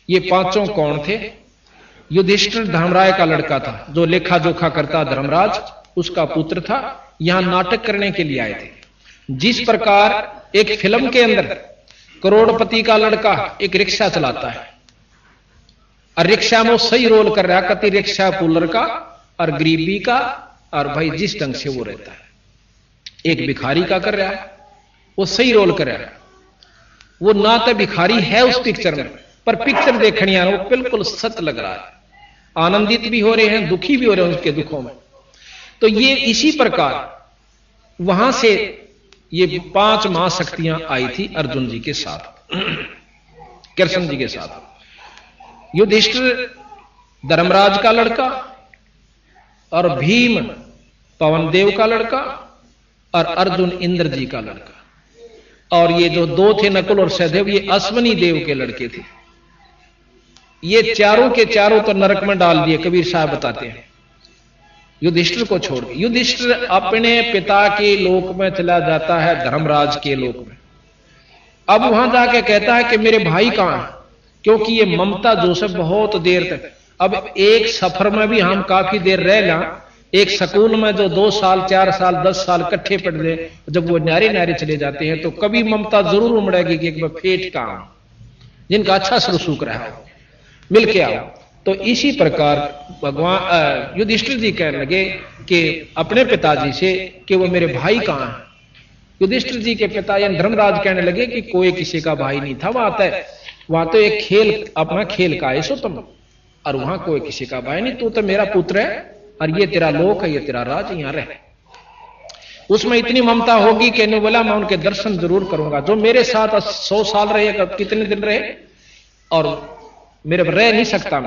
ये 5 कौन थे? युधिष्ठिर धर्मराय का लड़का था, जो लेखा जोखा करता धर्मराज, उसका पुत्र था। यहां नाटक करने के लिए आए थे। जिस प्रकार एक फिल्म के अंदर करोड़पति का लड़का एक रिक्शा चलाता है और रिक्शा में वो सही रोल कर रहा है, कति रिक्शा पुलर का और गरीबी का, और भाई जिस ढंग से वो रहता है एक भिखारी का कर रहा है, वो सही रोल कर रहा है। वो ना तो भिखारी है उस पिक्चर में, पर पिक्चर देखने आ रहा, वो बिल्कुल सच लग रहा है, आनंदित भी हो रहे हैं, दुखी भी हो रहे हैं उसके दुखों में। तो ये इसी प्रकार वहां से ये 5 महाशक्तियां आई थी अर्जुन जी के साथ, कृष्ण जी के साथ। युधिष्ठिर धर्मराज का लड़का और भीम पवन देव का लड़का और अर्जुन इंद्र जी का लड़का, और ये जो 2 थे नकुल और सहदेव, ये अश्वनी देव के लड़के थे। ये चारों के चारों तो नरक में डाल दिए, कबीर साहब बताते हैं, युधिष्ठिर को छोड़ के। युधिष्ठिर अपने पिता के लोक में चला जाता है, धर्मराज के लोक में। अब वहां जाके कहता है कि मेरे भाई कहां है, क्योंकि ये ममता जोसेफ बहुत देर तक, अब एक सफर में भी हम काफी देर रह ला, एक स्कूल में जो 2 साल 4 साल 10 साल इकट्ठे पढ़ ले, जब वो न्यारे चले जाते हैं तो कभी ममता जरूर उमड़ेगी कि एक बार फेट काम, जिनका अच्छा सुख रहा हो, मिल के आओ। तो इसी प्रकार भगवान युधिष्ठिर जी कहने लगे कि अपने पिताजी से कि वो मेरे भाई कहां हैं। युधिष्ठिर जी के पिता यानी धर्मराज कहने लगे कि कोई किसी का भाई नहीं था, वहां तो एक खेल, अपना खेल का ऐसो तुम, और वहां कोई किसी का भाई नहीं, तू तो मेरा पुत्र है और ये तेरा लोक है, ये तेरा राज, यहां रह। उसमें इतनी ममता होगी कि ने बोला मैं उनके दर्शन जरूर करूंगा, जो मेरे साथ 100 साल रहे, कितने दिन रहे, और मेरे रह नहीं सकता,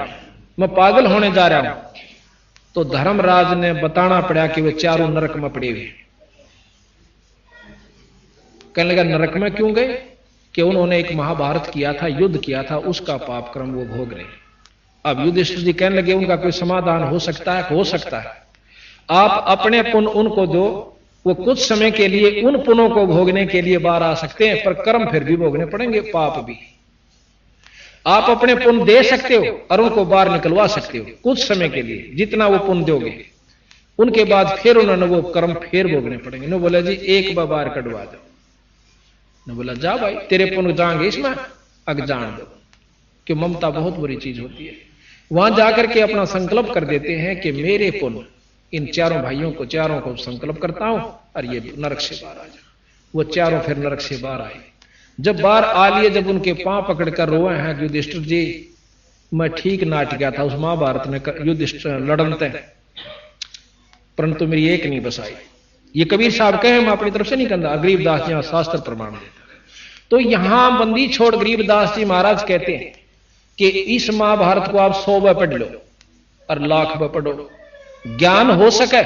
मैं पागल होने जा रहा हूं। तो धर्मराज ने बताना पड़ा कि वे चारों नरक में पड़े हुए। कहने लगा नरक में क्यों गए? कि उन्होंने एक महाभारत किया था, युद्ध किया था, उसका पाप कर्म वो भोग रहे। अब युधिष्ठिर जी कहने लगे उनका कोई समाधान हो सकता है? हो सकता है। आप अपने पुण्य उनको दो, वो कुछ समय के लिए उन पुण्यों को भोगने के लिए बाहर आ सकते हैं, पर कर्म फिर भी भोगने पड़ेंगे, पाप भी। आप अपने पुण्य दे सकते हो और उनको बाहर निकलवा सकते हो कुछ समय के लिए, जितना वो पुण्य दोगे, उनके बाद फिर उन्होंने वो कर्म फिर भोगने पड़ेंगे। न बोला जी एक बार कटवा दो, न बोला जा भाई तेरे पुण्य जाएंगे इसमें, अग जान दो, कि ममता बहुत बुरी चीज होती है। वहां जाकर के अपना संकल्प कर देते हैं कि मेरे पुण्य इन चारों भाइयों को, चारों को संकल्प करता हूं और ये नरक से बाहर आ जाए। वो चारों फिर नरक से बाहर आए। जब बाहर आ लिए, जब उनके पांव पकड़कर रोए हैं युधिष्ठिर जी, मैं ठीक नाट गया था उस महाभारत में, युधिष्ठिर लड़नते, परंतु मेरी एक नहीं बसाई। ये कबीर साहब कहे, मैं अपनी तरफ से नहीं कहता, गरीबदास जी शास्त्र प्रमाण देता। तो यहां बंदी छोड़ गरीबदास जी महाराज कहते हैं कि इस महाभारत को आप 100 बार पढ़ लो और लाख बार पढ़ो, ज्ञान हो सके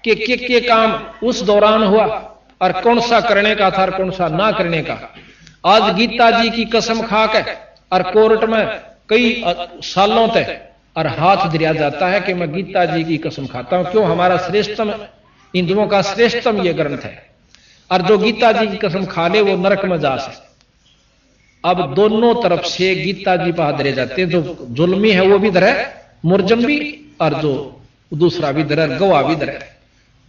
कि के काम उस दौरान हुआ और कौन सा करने का था और कौन सा ना करने का। आज गीता जी की कसम खा के और कोर्ट में कई सालों तक और हाथ दिया जाता है कि मैं गीता जी की कसम खाता हूं। क्यों? हमारा श्रेष्ठतम, हिंदुओं का श्रेष्ठतम यह ग्रंथ है, और जो गीता जी की कसम खा ले वो नरक में जा सकता। अब दोनों तरफ से गीता जी पर हाथ धरे जाते हैं। जो जुल्मी है वो भी धरे, मुर्जम भी, और जो दूसरा भी धरे, गवाह भी धरे।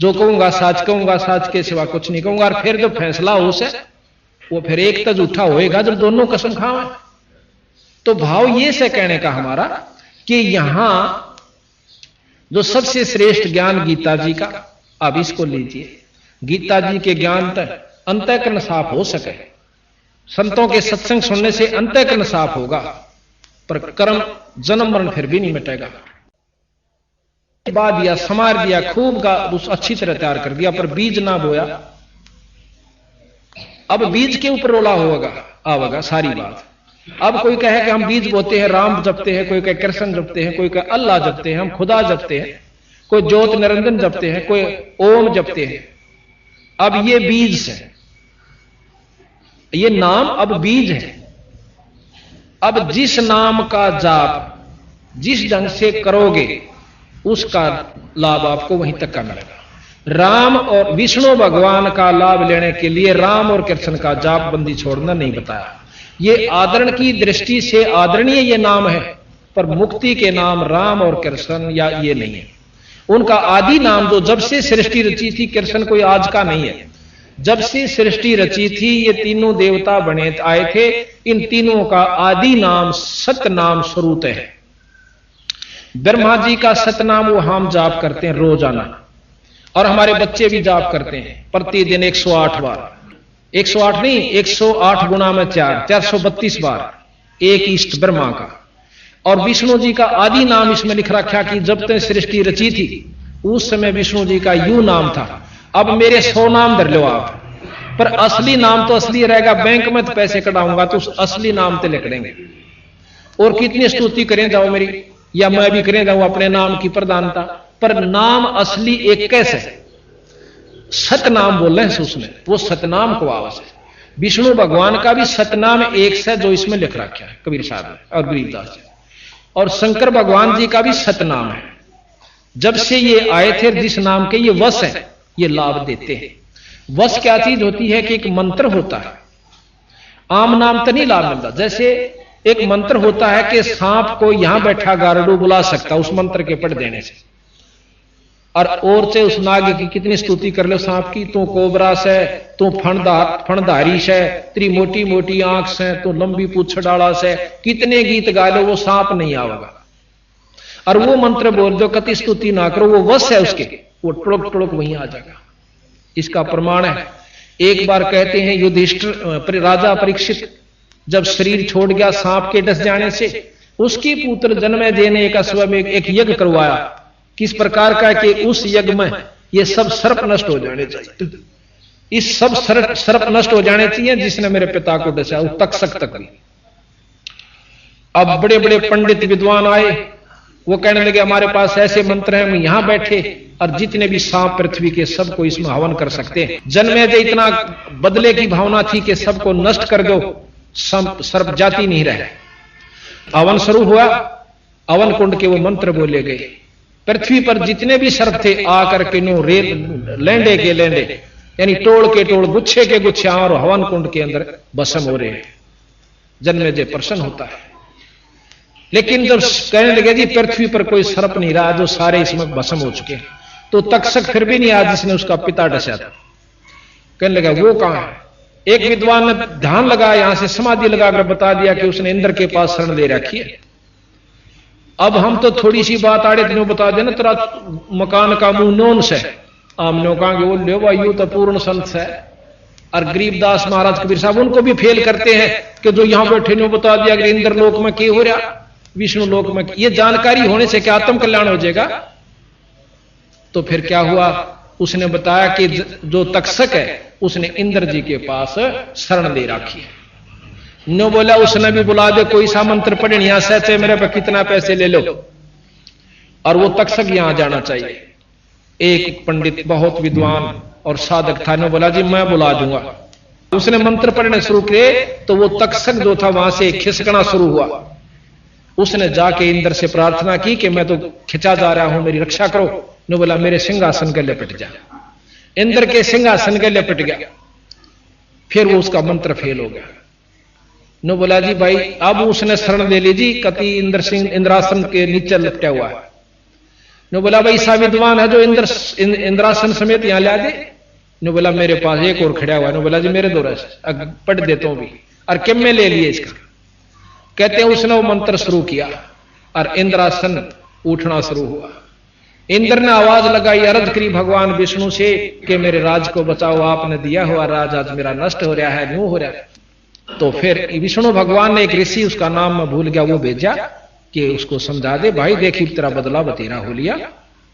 जो कहूंगा साच के सिवा कुछ नहीं कहूंगा। और फिर जो फैसला हो से वो फिर एक तज उठा होएगा जब दोनों कसम खावे। तो भाव ये से कहने का हमारा कि यहां जो सबसे श्रेष्ठ ज्ञान गीता जी का, अब इसको लीजिए। गीता जी के ज्ञान तक अंतःकरण साफ हो सके। संतों के सत्संग सुनने से अंतःकरण साफ होगा, पर कर्म जन्म मरण फिर भी नहीं मिटेगा। बा दिया, समार दिया, खूब का उस अच्छी तरह तैयार कर दिया, पर बीज ना बोया। अब बीज के ऊपर रोला होगा आवेगा सारी बात। अब कोई कहे कि हम बीज बोते हैं, राम जपते हैं, कोई कहे कृष्ण जपते हैं, कोई कहे अल्लाह जपते हैं, हम खुदा जपते हैं, कोई ज्योत निरंजन जपते हैं, कोई ओम जपते हैं। अब ये बीज है, ये नाम अब बीज है। अब जिस नाम का जाप जिस ढंग से करोगे उसका लाभ आपको वहीं तक का मिलेगा। राम और विष्णु भगवान का लाभ लेने के लिए राम और कृष्ण का जाप बंदी छोड़ना नहीं बताया। ये आदरण की दृष्टि से आदरणीय ये नाम है, पर मुक्ति के नाम राम और कृष्ण या ये नहीं है। उनका आदि नाम जो जब से सृष्टि रची थी, कृष्ण कोई आज का नहीं है, जब से सृष्टि रची थी ये तीनों देवता बने आए थे, इन तीनों का आदि नाम सतनाम स्वरूप है। ब्रह्मा जी का सतनाम वो हम जाप करते हैं रोजाना, और हमारे बच्चे भी जाप करते हैं प्रतिदिन 108 बार। 108 नहीं, 108 गुना में 4, 432 बार एक इष्ट ब्रह्मा का। और विष्णु जी का आदि नाम इसमें लिख रखा कि जब तक सृष्टि रची थी उस समय विष्णु जी का यू नाम था। अब मेरे 100 नाम धर लो आप, पर असली नाम तो असली रहेगा। बैंक में तो पैसे कटाऊंगा तो उस असली नाम पे लिख देंगे। और कितनी स्तुति करें जाओ मेरी, या मैं भी करें जाऊं अपने नाम की प्रधानता, पर नाम असली एक कैसे सतनाम बोल रहे हैं उसने, वो सतनाम को आवाज है। विष्णु भगवान का भी सतनाम एक से जो इसमें लिख रखा है कबीर साहब और गरीबदास जी, और शंकर भगवान जी का भी सतनाम है। जब से ये आए थे जिस नाम के ये वश है, ये लाभ देते हैं। वश क्या चीज होती है कि एक मंत्र होता है, आम नाम तो नहीं लाभ मिलता। जैसे एक मंत्र होता है कि सांप को यहां बैठा गारडू बुला सकता उस मंत्र के पढ़ देने से, और से उस नाग की कितनी स्तुति कर लो सांप की, तू कोबरा से, तू फणधारी से, तेरी मोटी मोटी आंख से, तू लंबी पूछ डाला से, कितने गीत गा लो वो सांप नहीं आवेगा। और वो मंत्र बोल दो, कति स्तुति ना करो, वो वश है उसके, वो टुड़क टुड़क वहीं आ जाएगा। इसका प्रमाण है, एक बार कहते हैं युधिष्ठिर राजा परीक्षित जब शरीर छोड़ गया सांप के डस जाने से, उसकी पुत्र जन्मेजय ने एक अश्व में एक यज्ञ करवाया। किस प्रकार का कि उस यज्ञ में ये सब सर्प नष्ट हो जाने चाहिए, इस सब सर्प नष्ट हो जाने चाहिए जिसने मेरे पिता को डसा, वो तक्षक तक भी। अब बड़े बड़े पंडित विद्वान आए, वो कहने लगे हमारे पास ऐसे मंत्र हैं, हम यहां बैठे और जितने भी सांप पृथ्वी के सबको इसमें हवन कर सकते हैं। जन्मेजय इतना बदले की भावना थी कि सबको नष्ट कर दो, सर्प जाति नहीं रहे। हवन शुरू हुआ, हवन कुंड के वो मंत्र बोले गए। पृथ्वी पर जितने भी सर्प थे आकर के नो लेंडे के लेंडे, यानी टोड़ के टोड़, गुच्छे के गुच्छे और हवन कुंड के अंदर भस्म हो रहे हैं। जन्मेजय प्रसन्न होता है, लेकिन जब कहने लगे जी पृथ्वी पर कोई सर्प नहीं रहा, जो सारे इसमें भस्म हो चुके हैं, तो तक्षक फिर भी नहीं आया जिसने उसका पिता डसा था। कहने लगा वो कहां है? एक विद्वान ने ध्यान लगाया, यहां से समाधि लगाकर बता दिया कि उसने इंद्र के पास शरण ले रखी है। अब हम तो थोड़ी सी बात आड़े दिनों बता देना, तेरा मकान का मुंह नौन से हमने कहा वो ले वायु तो पूर्ण संत है। और गरीबदास महाराज कबीर साहब उनको भी फेल करते हैं कि जो यहां बैठे ने बता दिया कि इंद्र लोक में क्या हो रहा, विष्णु लोक में। ये जानकारी होने से क्या आत्म कल्याण हो जाएगा? तो फिर क्या हुआ, उसने बताया कि जो तक्षक है उसने इंद्र जी के पास शरण ले रखी है। नो बोला उसने भी बुला दे, कोई सा मंत्र पढ़े, यहां से मेरे पे कितना पैसे ले लो, और वो तक्षक यहां जाना चाहिए। एक पंडित बहुत विद्वान और साधक था, ने बोला जी मैं बुला दूंगा। उसने मंत्र पढ़ने शुरू किए तो वो तक्षक जो था वहां से खिसकना शुरू हुआ। उसने जाके इंद्र से प्रार्थना की कि मैं तो खिंचा जा रहा हूं, मेरी रक्षा करो। ने बोला मेरे सिंहासन के लिपट जा। इंद्र के सिंहासन के लिपट गया। फिर वो उसका मंत्र फेल हो गया। ने बोला जी भाई अब उसने शरण ले ली जी, कति इंद्रासन के नीचे लपटा हुआ है। ने बोला भाई ऐसा विद्वान है जो इंद्रासन समेत यहां ला दे। ने बोला मेरे पास एक और खड़ा हुआ है। ने बोला जी मेरे दो रस पढ़ देता हूं भी, और किम में ले लिए इसका। कहते हैं उसने वो मंत्र शुरू किया और इंद्रासन उठना शुरू हुआ। इंद्र ने आवाज लगाई, अर्ज करी भगवान विष्णु से कि मेरे राज को बचाओ, आपने दिया हुआ राज आज मेरा नष्ट हो रहा है, यूं हो रहा है। तो फिर विष्णु भगवान ने एक ऋषि, उसका नाम मैं भूल गया, वो भेजा कि उसको समझा दे भाई देखी तेरा बदला बतेरा हो लिया,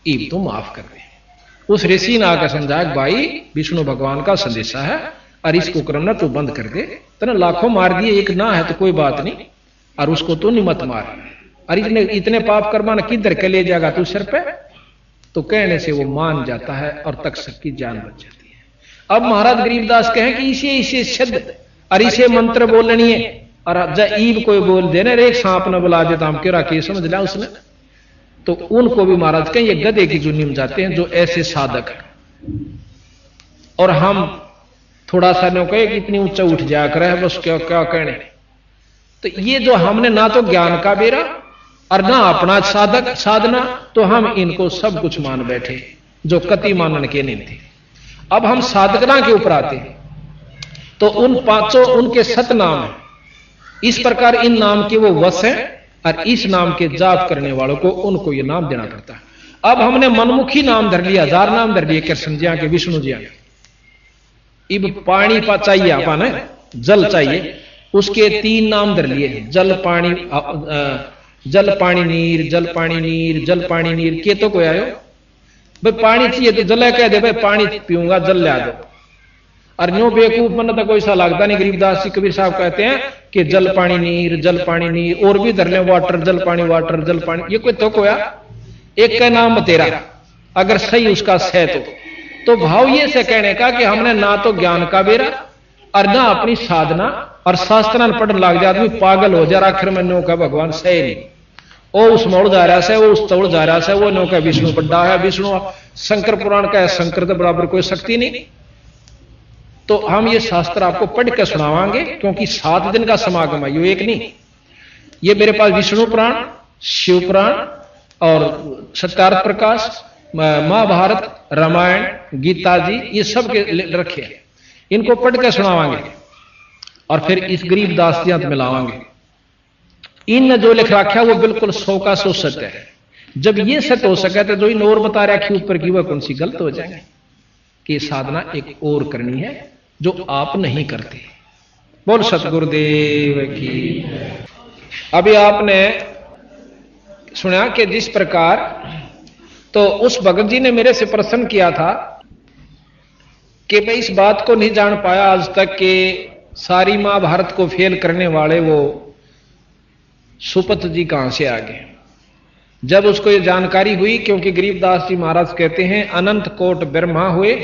ईब तो माफ कर दे। उस ऋषि ने आकर समझाया भाई विष्णु भगवान का संदेशा है और इसको करना तो बंद कर दे, तेने लाखों मार दिए, एक ना है तो कोई बात नहीं, और उसको तो नहीं मत मार। और इतने पाप करवाना किधर के ले जाएगा तू सिर पे। तो कहने से वो मान जाता है और तक्षक की जान बच जाती है। अब महाराज गरीबदास कहें कि इसे सिद्ध और इसे मंत्र बोलनी है, और ईब कोई बोल देने रे सांप न बुला देता हम केरा के समझ लिया उसने। तो उनको भी महाराज कहें ये गधे की जुनी में जाते हैं जो ऐसे साधक है। और हम थोड़ा सा नो कहे कि इतनी ऊंचा उठ जाया करे बस क्या क्या कहने। तो ये जो हमने ना तो ज्ञान का बेरा और ना अपना साधक साधना, तो हम इनको सब कुछ मान बैठे जो कति मानन के नहीं थे। अब हम साधकना के ऊपर आते हैं तो उन पांचों उनके सत नाम है। इस प्रकार इन नाम के वो वश हैं और इस नाम के जाप करने वालों को उनको ये नाम देना पड़ता है। अब हमने मनमुखी नाम धर लिया, 1000 नाम धर लिए कृष्ण जी के, विष्णु जी के। इब पानी चाहिए अपन, जल चाहिए, उसके 3 नाम धर लिए, जल पानी जल पानी नीर, जल पानी नीर, जल पानी नीर। के तो कोई आयो भाई पानी चाहिए तो जल कह दे भाई पानी पीऊंगा जल ला दो। और न्यू बेवकूफ मन तो कोई सा लगता नहीं। गरीबदास जी कबीर साहब कहते हैं कि जल पानी नीर, जल पानी नीर, और भी धर ले वाटर, जल पानी वाटर, जल पानी। ये कोई तो कोया एक का नाम तेरा अगर सही उसका सह तो भाव ये से कहने का कि हमने ना तो ज्ञान का बेरा और ना अपनी साधना, और शास्त्र पढ़ने लग जाए आदमी पागल हो जा। आखिर में नो का भगवान सही नहीं, ओ उस मोड़ जा रहा है, वो उस तोड़ जा रहा है, वो नो का विष्णु बड्डा है, विष्णु शंकर पुराण का है, शंकर के बराबर कोई शक्ति नहीं। तो हम ये शास्त्र आपको पढ़ के सुनावांगे क्योंकि 7 दिन का समागम है, ये एक नहीं। ये मेरे पास विष्णु पुराण, शिव पुराण और सत्यार्थ प्रकाश, महाभारत, रामायण, गीता जी, ये सब के रखे हैं। इनको पढ़ के सुनावांगे और फिर इस गरीबदास जी मिलावांगे। इन जो लिख रखा है वो बिल्कुल 100 का 100 सत्य है। जब ये सत्य हो सके तो जो इन और बता रखी ऊपर की वह कौन सी गलत हो जाएंगे कि साधना एक और करनी है जो आप नहीं करते। बोल सतगुरुदेव की। अभी आपने सुना कि जिस प्रकार तो उस भगत जी ने मेरे से प्रश्न किया था कि मैं इस बात को नहीं जान पाया आज तक कि सारी महाभारत को फेल करने वाले वो सुपत जी कहां से आ गए। जब उसको ये जानकारी हुई, क्योंकि गरीबदास जी महाराज कहते हैं अनंत कोट ब्रह्मा हुए,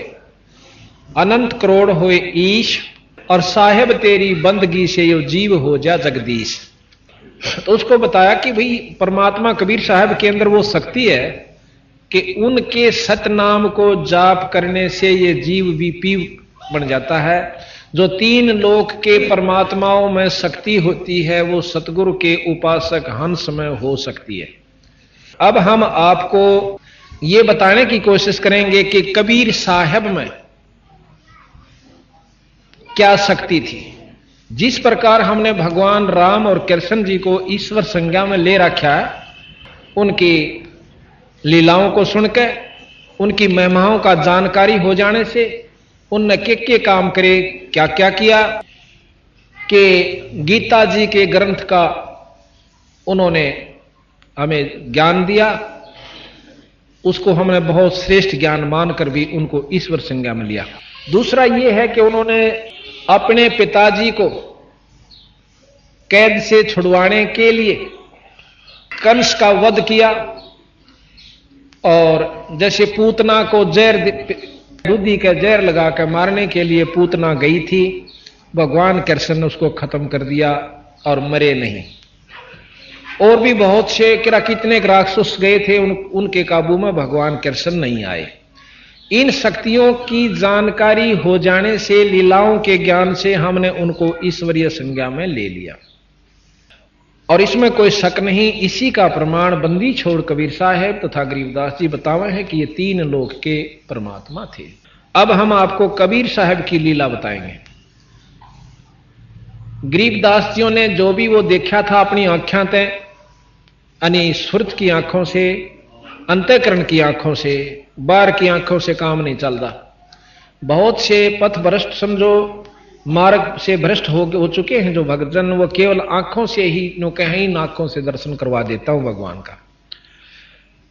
अनंत करोड़ हुए ईश, और साहेब तेरी बंदगी से यो जीव हो जा जगदीश। तो उसको बताया कि भाई परमात्मा कबीर साहब के अंदर वो शक्ति है कि उनके सतनाम को जाप करने से ये जीव भी पी बन जाता है। जो 3 लोक के परमात्माओं में शक्ति होती है वो सतगुरु के उपासक हंस में हो सकती है। अब हम आपको ये बताने की कोशिश करेंगे कि कबीर साहब में क्या शक्ति थी। जिस प्रकार हमने भगवान राम और कृष्ण जी को ईश्वर संज्ञा में ले रखा है, उनकी लीलाओं को सुनकर, उनकी महिमाओं का जानकारी हो जाने से, उनने के काम करे, क्या क्या किया, कि गीता जी के ग्रंथ का उन्होंने हमें ज्ञान दिया, उसको हमने बहुत श्रेष्ठ ज्ञान मानकर भी उनको ईश्वर संज्ञा में लिया। दूसरा यह है कि उन्होंने अपने पिताजी को कैद से छुड़वाने के लिए कंस का वध किया और जैसे पूतना को दूधी का जहर लगाकर मारने के लिए पूतना गई थी, भगवान कृष्ण ने उसको खत्म कर दिया और मरे नहीं। और भी बहुत से कितने राक्षस गए थे, उनके काबू में भगवान कृष्ण नहीं आए। इन शक्तियों की जानकारी हो जाने से, लीलाओं के ज्ञान से हमने उनको ईश्वरीय संज्ञा में ले लिया और इसमें कोई शक नहीं। इसी का प्रमाण बंदी छोड़ कबीर साहब तथा गरीबदास जी बतावे हैं कि ये तीन लोक के परमात्मा थे। अब हम आपको कबीर साहब की लीला बताएंगे। गरीबदास जियों ने जो भी वो देखा था अपनी आंखों से, यानी सुरत की आंखों से, अंतःकरण की आंखों से, बाहर की आंखों से काम नहीं चलता। बहुत से पथ भ्रष्ट समझो, मार्ग से भ्रष्ट हो चुके हैं जो भक्तजन, वो केवल आंखों से ही नो कहें इन आंखों से दर्शन करवा देता हूं भगवान का।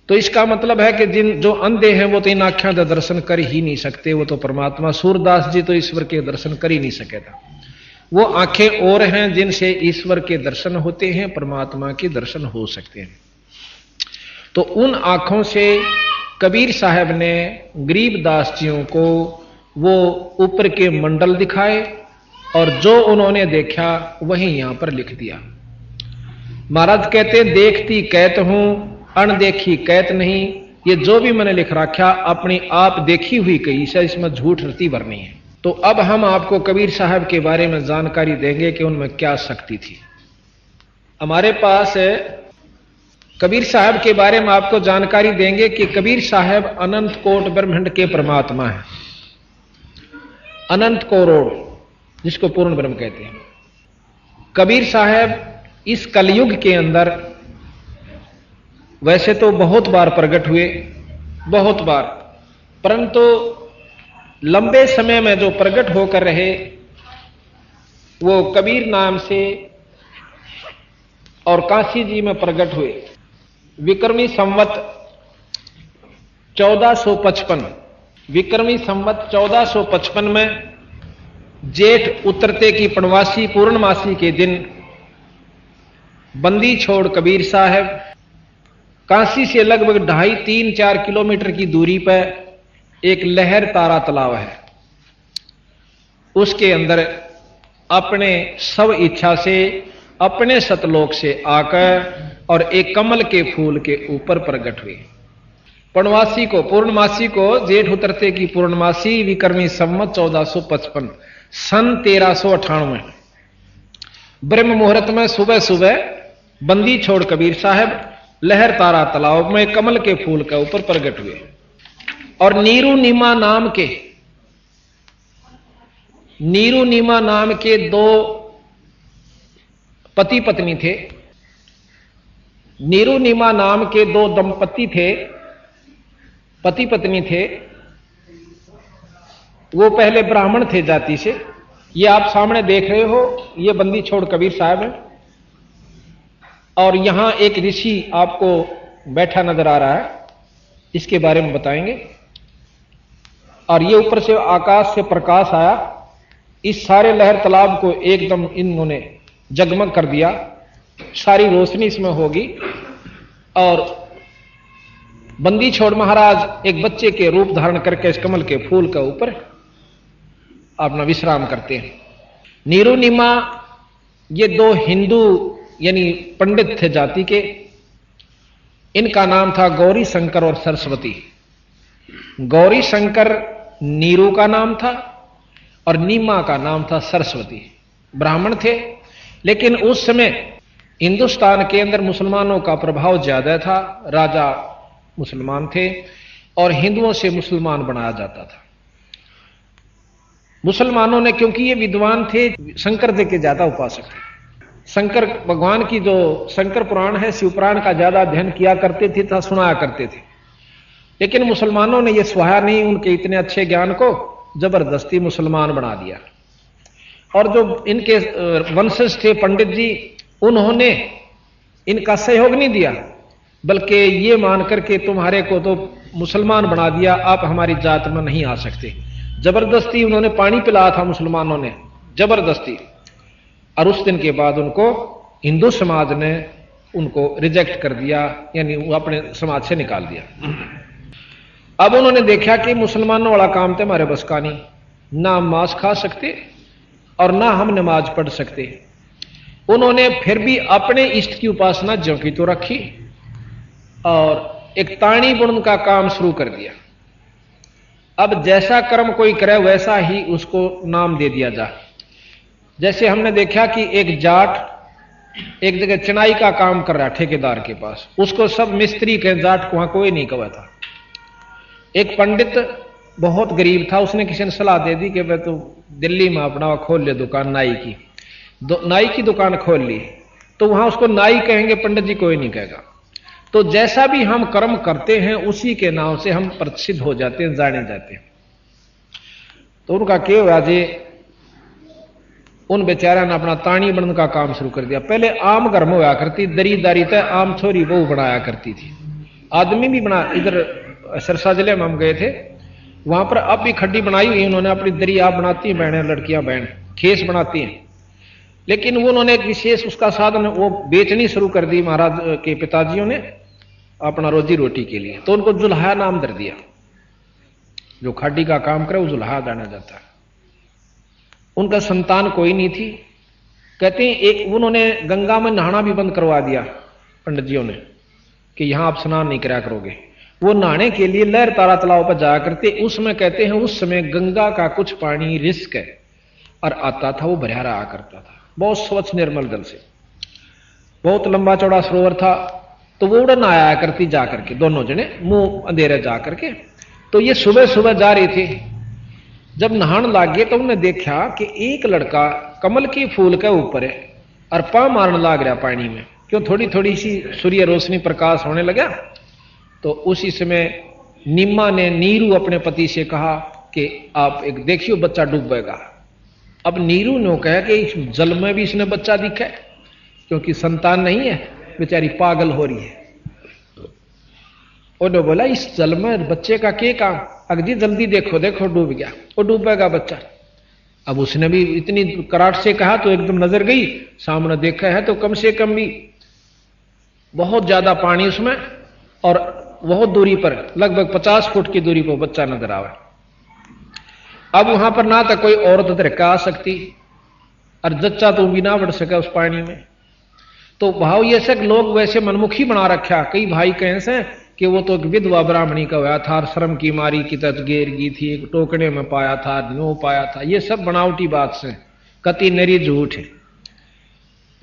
तो इसका मतलब है कि जो अंधे हैं वो तो इन आंखों का दर्शन कर ही नहीं सकते, वो तो परमात्मा। सूरदास जी तो ईश्वर के दर्शन कर ही नहीं सके था। वो आंखें और हैं जिनसे ईश्वर के दर्शन होते हैं, परमात्मा के दर्शन हो सकते हैं। तो उन आंखों से कबीर साहब ने गरीबदास जियों को वो ऊपर के मंडल दिखाए और जो उन्होंने देखा वही यहां पर लिख दिया। महाराज कहते देखती कहत हूं, अनदेखी कहत नहीं। ये जो भी मैंने लिख रखा अपनी आप देखी हुई कही से, इसमें झूठ रती भरनी है। तो अब हम आपको कबीर साहब के बारे में जानकारी देंगे कि उनमें क्या शक्ति थी। हमारे पास कबीर साहब के बारे में आपको जानकारी देंगे कि कबीर साहब अनंत कोट ब्रह्मांड के परमात्मा है। अनंत करोड़, जिसको पूर्ण ब्रह्म कहते हैं। कबीर साहब इस कलयुग के अंदर वैसे तो बहुत बार प्रकट हुए, बहुत बार, परंतु लंबे समय में जो प्रकट होकर रहे वो कबीर नाम से और काशी जी में प्रकट हुए। विक्रमी संवत 1455, विक्रमी संवत 1455 में जेठ उतरते की पूर्णवासी पूर्णमासी के दिन बंदी छोड़ कबीर साहब काशी से लगभग 2.5-3-4 किलोमीटर की दूरी पर एक लहर तारा तालाब है, उसके अंदर अपने सब इच्छा से अपने सतलोक से आकर और एक कमल के फूल के ऊपर प्रकट हुए। पूर्णमासी को जेठ उतरते की पूर्णमासी विक्रमी संवत 1455 सन 1398 ब्रह्म मुहूर्त में सुबह सुबह बंदी छोड़ कबीर साहब लहर तारा तालाब में कमल के फूल के ऊपर प्रकट हुए। और नीरू नीमा नाम के दो पति पत्नी थे। नीरू नीमा नाम के दो दंपति थे, पति पत्नी थे। वो पहले ब्राह्मण थे जाति से। ये आप सामने देख रहे हो, ये बंदी छोड़ कबीर साहब है। और यहां एक ऋषि आपको बैठा नजर आ रहा है, इसके बारे में बताएंगे। और ये ऊपर से आकाश से प्रकाश आया, इस सारे लहर तालाब को एकदम इन्होंने जगमग कर दिया, सारी रोशनी इसमें होगी। और बंदी छोड़ महाराज एक बच्चे के रूप धारण करके इस कमल के फूल के ऊपर अपना विश्राम करते हैं। नीरू नीमा ये दो हिंदू यानी पंडित थे जाति के। इनका नाम था गौरी शंकर और सरस्वती। गौरी शंकर नीरू का नाम था और नीमा का नाम था सरस्वती। ब्राह्मण थे, लेकिन उस समय हिंदुस्तान के अंदर मुसलमानों का प्रभाव ज्यादा था। राजा मुसलमान थे और हिंदुओं से मुसलमान बनाया जाता था। मुसलमानों ने, क्योंकि ये विद्वान थे, शंकर जी के ज्यादा उपासक थे। शंकर भगवान की जो शंकर पुराण है, शिव पुराण का ज्यादा अध्ययन किया करते थे तथा सुनाया करते थे। लेकिन मुसलमानों ने यह सहाया नहीं उनके इतने अच्छे ज्ञान को, जबरदस्ती मुसलमान बना दिया। और जो इनके वंशज थे पंडित जी, उन्होंने इनका सहयोग नहीं दिया, बल्कि ये मान करके तुम्हारे को तो मुसलमान बना दिया, आप हमारी जात में नहीं आ सकते। जबरदस्ती उन्होंने पानी पिलाया था मुसलमानों ने, जबरदस्ती। और उस दिन के बाद उनको हिंदू समाज ने उनको रिजेक्ट कर दिया, यानी वो अपने समाज से निकाल दिया। अब उन्होंने देखा कि मुसलमानों वाला काम तो हमारे बस का नहीं, ना हम मांस खा सकते और ना हम नमाज पढ़ सकते। उन्होंने फिर भी अपने इष्ट की उपासना ज्यों की तो रखी और एक ताणी बुनने का काम शुरू कर दिया। अब जैसा कर्म कोई करे वैसा ही उसको नाम दे दिया जा। जैसे हमने देखा कि एक जाट एक जगह चिनाई का काम कर रहा ठेकेदार के पास, उसको सब मिस्त्री के, जाट को वहां कोई नहीं कहा था। एक पंडित बहुत गरीब था, उसने किसी ने सलाह दे दी कि वह तो दिल्ली में अपना खोल ले दुकान नाई की, नाई की दुकान खोल ली, तो वहां उसको नाई कहेंगे, पंडित जी कोई नहीं कहेगा। तो जैसा भी हम कर्म करते हैं उसी के नाम से हम प्रसिद्ध हो जाते हैं, जाने जाते हैं। तो उनका क्या हुआ जी, उन बेचारा ने अपना ताणी बनने का काम शुरू कर दिया। पहले आम घर में हुआ करती, दरीदारी तय आम छोरी वो बनाया करती थी, आदमी भी बना। इधर सरसा जिले में हम गए थे, वहां पर अब भी खड्डी बनाई हुई उन्होंने, अपनी दरी आप बनाती हैं बहनें, लड़कियां बहन खेस बनाती हैं। लेकिन वो उन्होंने एक विशेष उसका साधन वो बेचनी शुरू कर दी महाराज के पिताजियों ने अपना रोजी रोटी के लिए। तो उनको जुल्हा नाम दे दिया, जो खाडी का काम करे वो जुल्हा जाना जाता है। उनका संतान कोई नहीं थी। कहते हैं एक उन्होंने गंगा में नहाना भी बंद करवा दिया पंडित जियों ने कि यहां आप स्नान नहीं करा करोगे। वो नहाने के लिए लहर तारा तालाब पर जाया करते। उसमें कहते हैं उस समय गंगा का कुछ पानी रिस्क है और आता था, वो भरा रहा करता था, बहुत स्वच्छ निर्मल जल से, बहुत लंबा चौड़ा सरोवर था। तो वो उड़न आया करती जा करके, दोनों जने मुंह अंधेरे जा करके। तो ये सुबह सुबह जा रही थी, जब नहान लाग गए तो उन्होंने देखा कि एक लड़का कमल के फूल के ऊपर है और पांव मारने लाग रहा पानी में। क्यों, थोड़ी थोड़ी सी सूर्य रोशनी प्रकाश होने लगा। तो उसी समय निम्मा ने नीरू अपने पति से कहा कि आप एक देखियो बच्चा डूबेगा। अब नीरू ने कहा कि इस जल में भी इसने बच्चा दिखा है, क्योंकि संतान नहीं है, बेचारी पागल हो रही है। उन्होंने बोला इस जल में बच्चे का क्या काम, अगजी जल्दी देखो देखो डूब गया, वो डूबेगा बच्चा। अब उसने भी इतनी कराट से कहा तो एकदम नजर गई, सामने देखा है तो कम से कम भी बहुत ज्यादा पानी उसमें और बहुत दूरी पर, लगभग 50 फुट की दूरी पर बच्चा नजर आवे। अब वहां पर ना तो कोई औरत धरका आ सकती और जच्चा तो भी ना बढ़ सके उस पानी में। तो भाव ये सब लोग वैसे मनमुखी बना रखा। कई भाई कहें से कि वो तो एक विधवा ब्राह्मणी का हुआ था, श्रम की मारी की तज गेर गई थी, एक टोकने में पाया था, नो पाया था। ये सब बनावटी बात से कति नरी झूठ है।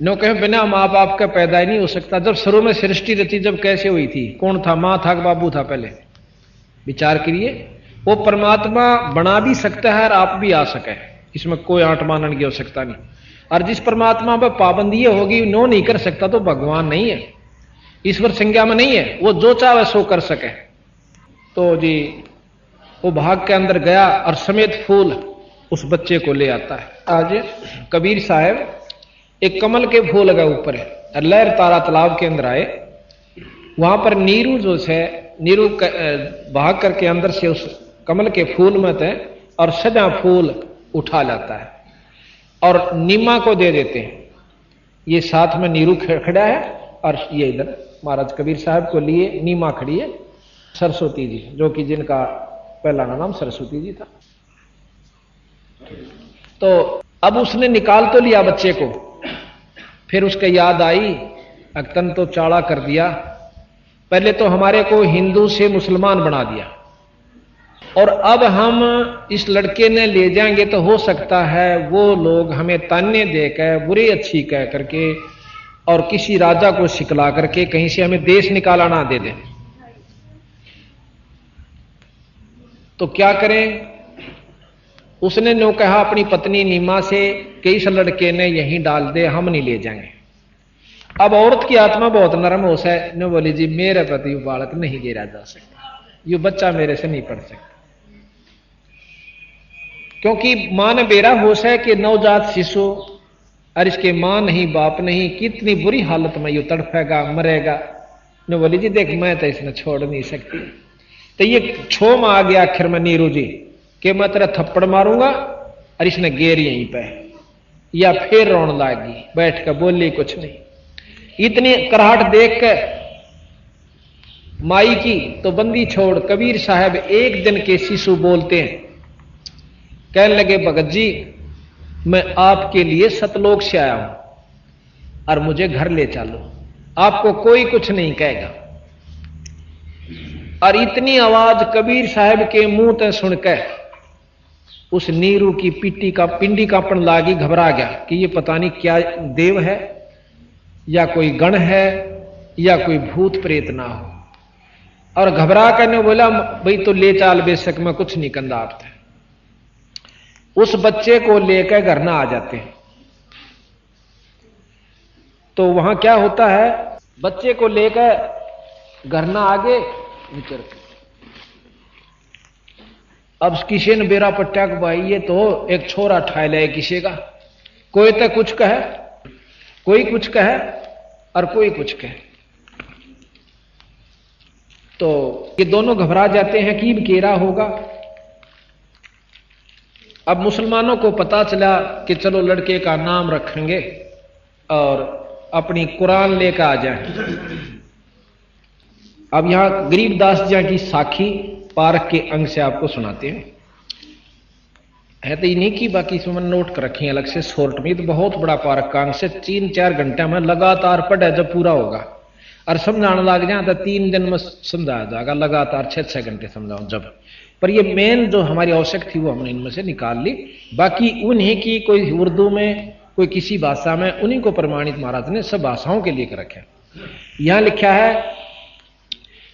नो कहे बिना माँ बाप का पैदा ही नहीं हो सकता। जब शुरू में सृष्टि रची जब कैसे हुई थी, कौन था, माँ था कि बाबू था, पहले विचार करिए। वो परमात्मा बना भी सकता है और आप भी आ सके, इसमें कोई आंट मानन की आवश्यकता नहीं। और जिस परमात्मा पर पाबंदी होगी, नो नहीं कर सकता, तो भगवान नहीं है, ईश्वर संज्ञा में नहीं है, वो जो चाहे सो कर सके। तो जी वो भाग के अंदर गया और समेत फूल उस बच्चे को ले आता है। आज कबीर साहब एक कमल के फूल के ऊपर है और लहर तारा तालाब के अंदर आए। वहां पर नीरू जो है, नीरू भाग करके अंदर से उस कमल के फूल में थे और सजा फूल उठा लाता है और नीमा को दे देते हैं। ये साथ में नीरू खड़ा है और ये इधर महाराज कबीर साहब को लिए नीमा खड़ी है सरस्वती जी, जो कि जिनका पहला नाम सरस्वती जी था। तो अब उसने निकाल तो लिया बच्चे को, फिर उसके याद आई अक्तन तो चाड़ा कर दिया। पहले तो हमारे को हिंदू से मुसलमान बना दिया और अब हम इस लड़के ने ले जाएंगे तो हो सकता है वो लोग हमें ताने देकर बुरी अच्छी कह करके और किसी राजा को सिकला करके कहीं से हमें देश निकाला ना दे दें। तो क्या करें? उसने नो कहा अपनी पत्नी नीमा से कि इस लड़के ने यहीं डाल दे, हम नहीं ले जाएंगे। अब औरत की आत्मा बहुत नरम होश है, ने बोली जी मेरे प्रति बालक नहीं गिरा जा सकता, ये बच्चा मेरे से नहीं पढ़ सकता। क्योंकि मां ने बेरा होश है कि नवजात शिशु और इसके मां नहीं बाप नहीं, कितनी बुरी हालत में ये तड़फेगा मरेगा। ने बोली जी देख मैं तो इसने छोड़ नहीं सकती। तो ये छो में आ गया आखिर में नीरू जी कि मैं तेरा थप्पड़ मारूंगा और इसने गेर यहीं पे, या फिर रोन लागी, बैठ कर बोली कुछ नहीं। इतनी कराहट देख के माई की तो बंदी छोड़ कबीर साहब एक दिन के शिशु बोलते हैं, कहने लगे भगत जी मैं आपके लिए सतलोक से आया हूं और मुझे घर ले चलो, आपको कोई कुछ नहीं कहेगा। और इतनी आवाज कबीर साहब के मुंह तक सुनकर उस नीरू की पिंडी कांपन लागी, घबरा गया कि ये पता नहीं क्या देव है या कोई गण है या कोई भूत प्रेत ना हो। और घबरा करने बोला भाई तो ले चाल बेशक मैं कुछ नहीं कंदा आपसे। उस बच्चे को लेकर घर ना आ जाते हैं। तो वहां क्या होता है, बच्चे को लेकर घर ना आगे निकल, अब किसी ने बेरा पट्टा को भाई ये तो एक छोरा ठाए ले किसी का, कोई तो कुछ कहे, कोई कुछ कहे और कोई कुछ कहे। तो ये दोनों घबरा जाते हैं कि केरा होगा। अब मुसलमानों को पता चला कि चलो लड़के का नाम रखेंगे और अपनी कुरान लेकर आ जाए। अब यहां गरीबदास जी की साखी पार्क के अंग से आपको सुनाते हैं। है तो इन्हीं की, बाकी इसमें नोट कर रखी है अलग से शॉर्ट में। तो बहुत बड़ा पार्क का अंग से 3-4 घंटे में लगातार पढ़े जब पूरा होगा और समझाने लग जाए तो 3 दिन में समझाया जाएगा, लगातार 6-6 घंटे समझाओ जब। पर ये मेन जो हमारी आवश्यक थी वो हमने इनमें से निकाल ली। बाकी उन्हीं की कोई उर्दू में कोई किसी भाषा में, उन्हीं को प्रमाणित महाराज ने सब भाषाओं के लिए कर रखे। यहां लिखा है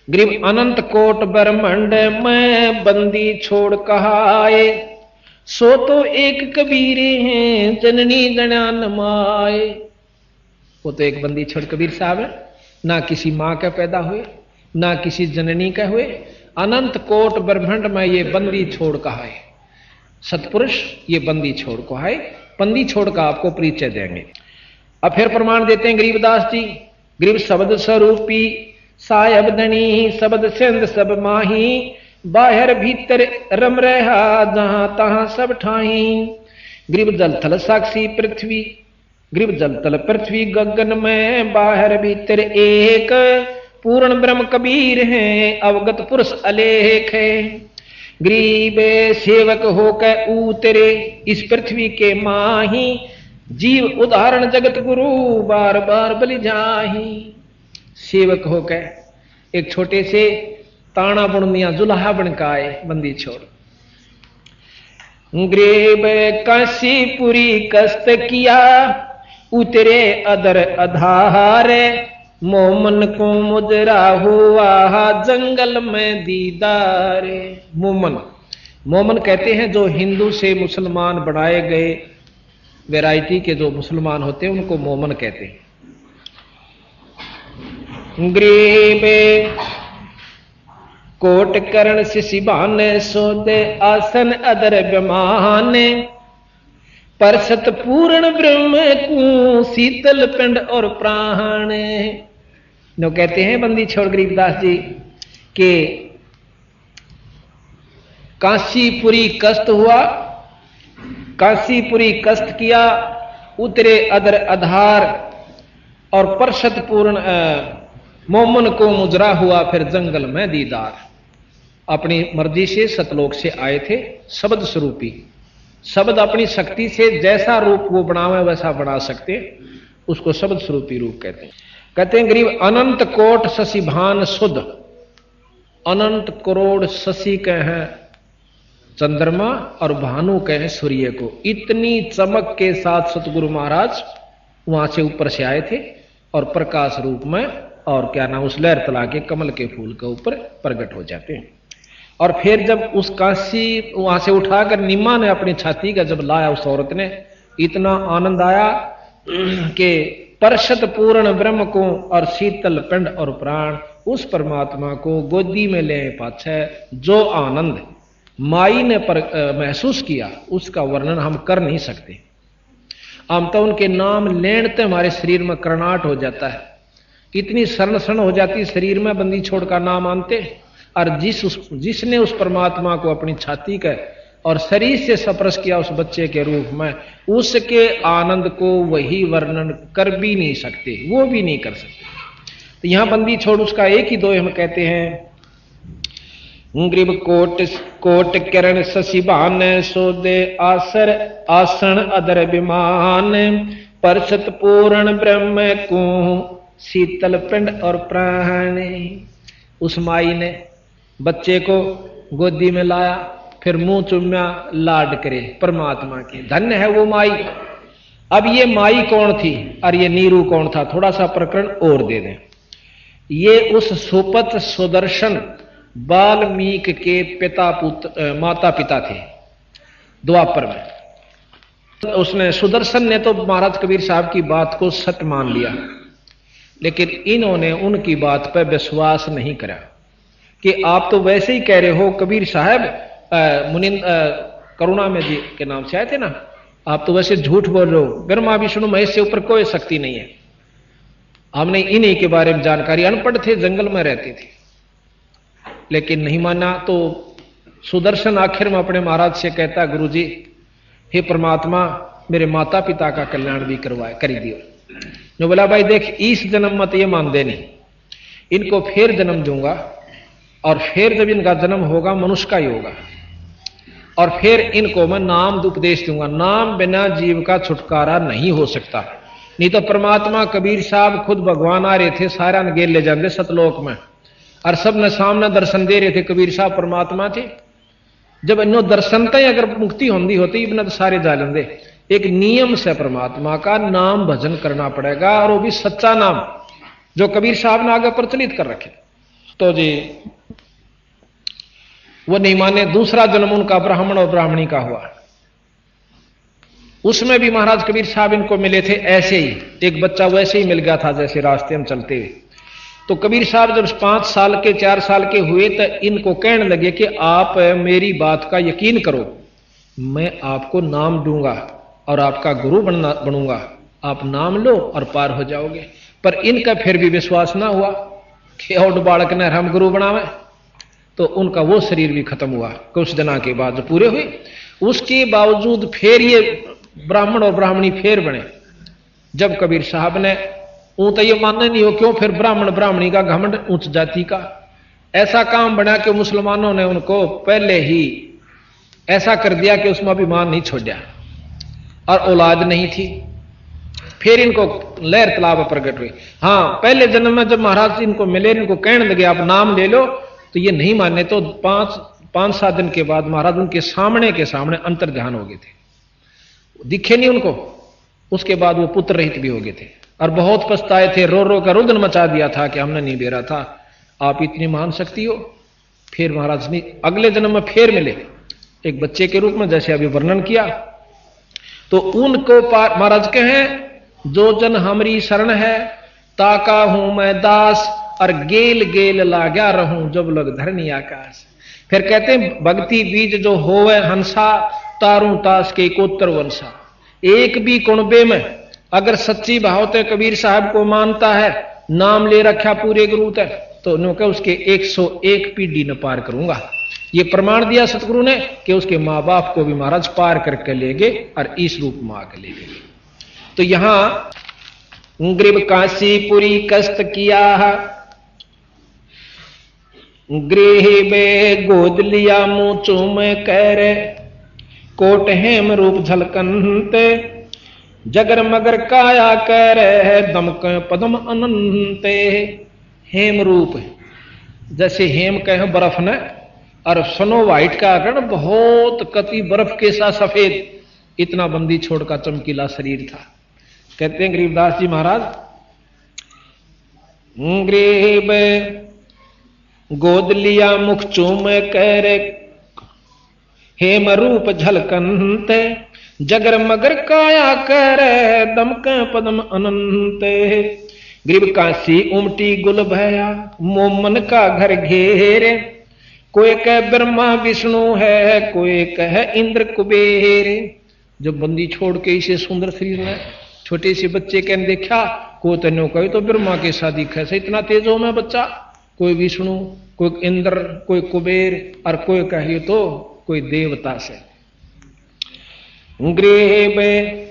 ग्रीब अनंत कोट ब्रह्मंड में बंदी छोड़ कहाए, सो तो एक कबीरे हैं जननी गणान माए। वो तो एक बंदी छोड़ कबीर साहब है, ना किसी मां के पैदा हुए ना किसी जननी के हुए। अनंत कोट ब्रह्मंड में ये बंदी छोड़ कहाए, सतपुरुष ये बंदी छोड़ को है। बंदी छोड़ का आपको परिचय देंगे। अब फिर प्रमाण देते हैं गरीबदास जी। गरीब शब्द स्वरूपी सायब धनी शब्द सिंध सब माही, बाहर भीतर रम रहा जहां तहां सब ठाही। गरीब जल थल साक्षी पृथ्वी, गरीब जल तल पृथ्वी गगन में, बाहर भीतर एक पूर्ण ब्रह्म कबीर हैं, अवगत पुरुष अलेख है। गरीब सेवक होकर उतरे इस पृथ्वी के माही, जीव उदाहरण जगत गुरु बार बार बलि जाही। सेवक होकर एक छोटे से ताना बुनदिया जुल्हा बनकाए बंदी छोड़। गरीब काशीपुरी कष्ट किया उतरे अदर आधार, मोमन को मुजरा हुआ जंगल में दीदार। मोमन, मोमन कहते हैं जो हिंदू से मुसलमान बनाए गए वैरायटी के जो मुसलमान होते हैं उनको मोमन कहते हैं। गरीब कोट करण शिशिबान सोदे आसन अदर विमान, परसत पूर्ण ब्रह्म को शीतल पिंड और प्राण। नो कहते हैं बंदी छोड़ गरीबदास जी के काशीपुरी कष्ट हुआ, काशीपुरी कष्ट किया, उतरे अदर आधार और परसत पूर्ण मोमन को मुजरा हुआ फिर जंगल में दीदार। अपनी मर्जी से सतलोक से आए थे शब्द स्वरूपी। शब्द अपनी शक्ति से जैसा रूप वो बनावे वैसा बना सकते, उसको शब्द स्वरूपी रूप कहते हैं। कहते हैं गरीब अनंत कोट शशि भान सुध, अनंत करोड़ शशि के हैं चंद्रमा और भानु के हैं सूर्य को। इतनी चमक के साथ सतगुरु महाराज वहां से ऊपर से आए थे और प्रकाश रूप में, और क्या नाम उस लहर तला के कमल के फूल के ऊपर प्रकट हो जाते हैं। और फिर जब उस काशी वहां से उठाकर निम्मा ने अपनी छाती का जब लाया उस औरत ने, इतना आनंद आया कि परशत पूर्ण ब्रह्म को और शीतल पिंड और प्राण उस परमात्मा को गोदी में ले पाछे जो आनंद माई ने महसूस किया उसका वर्णन हम कर नहीं सकते। हम तो उनके नाम लेने हमारे शरीर में करनाट हो जाता है, इतनी शरण शरण हो जाती शरीर में बंदी छोड़ का नाम आनते। और जिसने उस परमात्मा को अपनी छाती का और शरीर से स्पर्श किया उस बच्चे के रूप में, उसके आनंद को वही वर्णन कर भी नहीं सकते, वो भी नहीं कर सकते। तो यहां बंदी छोड़ उसका एक ही दोहे हम कहते हैं, ग्रीब कोट कोट किरण शशिभान सोदे आसर आसन अदर विमान परसत पूर्ण ब्रह्म को शीतल पिंड और प्राण। उस माई ने बच्चे को गोदी में लाया, फिर मुंह चुम्या, लाड करे परमात्मा के, धन्य है वो माई। अब ये माई कौन थी और ये नीरू कौन था, थोड़ा सा प्रकरण और दे दें। ये उस सुपत सुदर्शन वाल्मीकि के पिता पुत्र माता पिता थे द्वापर में। तो उसने सुदर्शन ने तो महाराज कबीर साहब की बात को सत्य मान लिया, लेकिन इन्होंने उनकी बात पर विश्वास नहीं करा कि आप तो वैसे ही कह रहे हो कबीर साहब, मुनिंद करुणा में जी के नाम से आए थे ना, आप तो वैसे झूठ बोल रहे हो, ब्रह्मा विष्णु महेश से ऊपर कोई शक्ति नहीं है। हमने इन्हीं के बारे में जानकारी, अनपढ़ थे, जंगल में रहते थे, लेकिन नहीं माना। तो सुदर्शन आखिर में अपने महाराज से कहता, गुरुजी हे परमात्मा मेरे माता पिता का कल्याण भी कर दियो। जो बोला भाई देख, इस जन्म मत ये मान देनी, इनको फिर जन्म दूंगा और फिर जब इनका जन्म होगा मनुष्य का ही होगा, और फिर इनको मैं नाम उपदेश दूंगा। नाम बिना जीव का छुटकारा नहीं हो सकता। नहीं तो परमात्मा कबीर साहब खुद भगवान आ रहे थे, सारा गेल ले जाते सतलोक में, और सब ने सामने दर्शन दे रहे थे, कबीर साहब परमात्मा थे। जब इन्हों दर्शन तय अगर मुक्ति होंदी होती इबन तो सारे जा लेंदे। एक नियम से परमात्मा का नाम भजन करना पड़ेगा, और वो भी सच्चा नाम जो कबीर साहब ने आगे प्रचलित कर रखे। तो जी वो नहीं माने। दूसरा जन्म उनका ब्राह्मण और ब्राह्मणी का हुआ, उसमें भी महाराज कबीर साहब इनको मिले थे ऐसे ही, एक बच्चा वैसे ही मिल गया था जैसे रास्ते में चलते हुए। तो कबीर साहब जब 5 साल के 4 साल के हुए तो इनको कहने लगे कि आप मेरी बात का यकीन करो, मैं आपको नाम दूंगा और आपका गुरु बनूंगा, आप नाम लो और पार हो जाओगे। पर इनका फिर भी विश्वास ना हुआ कि और बालक ने हम गुरु बनावे। तो उनका वो शरीर भी खत्म हुआ कुछ दिनों के बाद, जो पूरे हुए। उसके बावजूद फिर ये ब्राह्मण और ब्राह्मणी फिर बने। जब कबीर साहब ने तो ये मानना नहीं हो क्यों, फिर ब्राह्मण ब्राह्मणी का घमंड उच्च जाति का ऐसा काम बना कि मुसलमानों ने उनको पहले ही ऐसा कर दिया कि उसमें अभिमान नहीं छोड़ा, और औलाद नहीं थी। फिर इनको लहर तालाब प्रकट हुई। हाँ, पहले जन्म में जब महाराज इनको मिले, इनको कहने लगे आप नाम ले लो, तो ये नहीं माने। तो 5-7 दिन के बाद महाराज उनके सामने के सामने अंतर ध्यान हो गए थे, दिखे नहीं उनको। उसके बाद वो पुत्र रहित भी हो गए थे और बहुत पछताए थे, रो रो कर रुदन मचा दिया था कि हमने नहीं बेरा था, आप इतनी महान शक्ति हो। फिर महाराज ने अगले जन्म में फिर मिले एक बच्चे के रूप में, जैसे अभी वर्णन किया। तो उनको महाराज कहें, जो जन हमारी शरण है ताका हूं मैं दास, और गेल गेल लाग्या रहूं जब लग धरनी आकाश। फिर कहते हैं भक्ति बीज जो होवे हंसा, तारू तास के कोत्तर वंशा। एक भी कुणबे में अगर सच्ची भाव कबीर साहब को मानता है, नाम ले रखा पूरे गुरु तक, तो उन्होंने उसके 101 पीढ़ी न पार करूंगा। ये प्रमाण दिया सतगुरु ने कि उसके मां बाप को भी महाराज पार करके ले गए और इस रूप में आके ले गए। तो यहां ग्रीब काशीपुरी कष्ट किया, गृह बे गोद लिया मुंह चूम कर, कोट हेम रूप झलकंते, जगर मगर काया कर दमक पदम अनंते। हेम रूप जैसे हेम कहे बर्फ न, और स्नो व्हाइट का आकर बहुत कति बर्फ के साथ सफेद, इतना बंदी छोड़ का चमकीला शरीर था। कहते हैं गरीबदास जी महाराज, गरीब गोद लिया मुख चूम कर, हेम रूप झलकंत, जगर मगर काया कर दमक पदम अनंत। गरीब काशी उमटी गुल भया, मोमन का घर घेरे, कोई कह ब्रह्मा विष्णु है, कोई कह इंद्र कुबेर। जब बंदी छोड़ के इसे सुंदर शरीर में छोटे से बच्चे के देखा, को तनो कहे तो ब्रह्मा के शादी कैसे इतना तेज हो मैं बच्चा, कोई विष्णु, कोई इंद्र, कोई कुबेर, और कोई कहे तो कोई देवता से। गृह में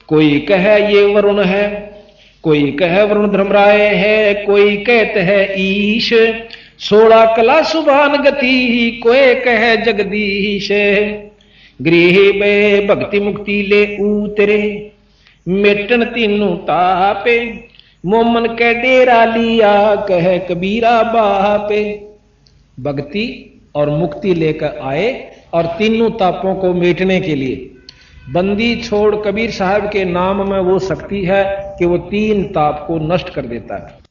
कोई कहे ये वरुण है, कोई कहे वरुण धर्मराय है, कोई कहते है ईश, 16 कला सुभान गति, कोई कहे जगदीश। गृह बे भक्ति मुक्ति ले उतरे, मेटन तीनों तापे, मोमन के डेरा लिया, कहे कबीरा बापे। भक्ति और मुक्ति लेकर आए और तीनों तापों को मिटने के लिए बंदी छोड़ कबीर साहब के नाम में वो शक्ति है कि वो 3 ताप को नष्ट कर देता है।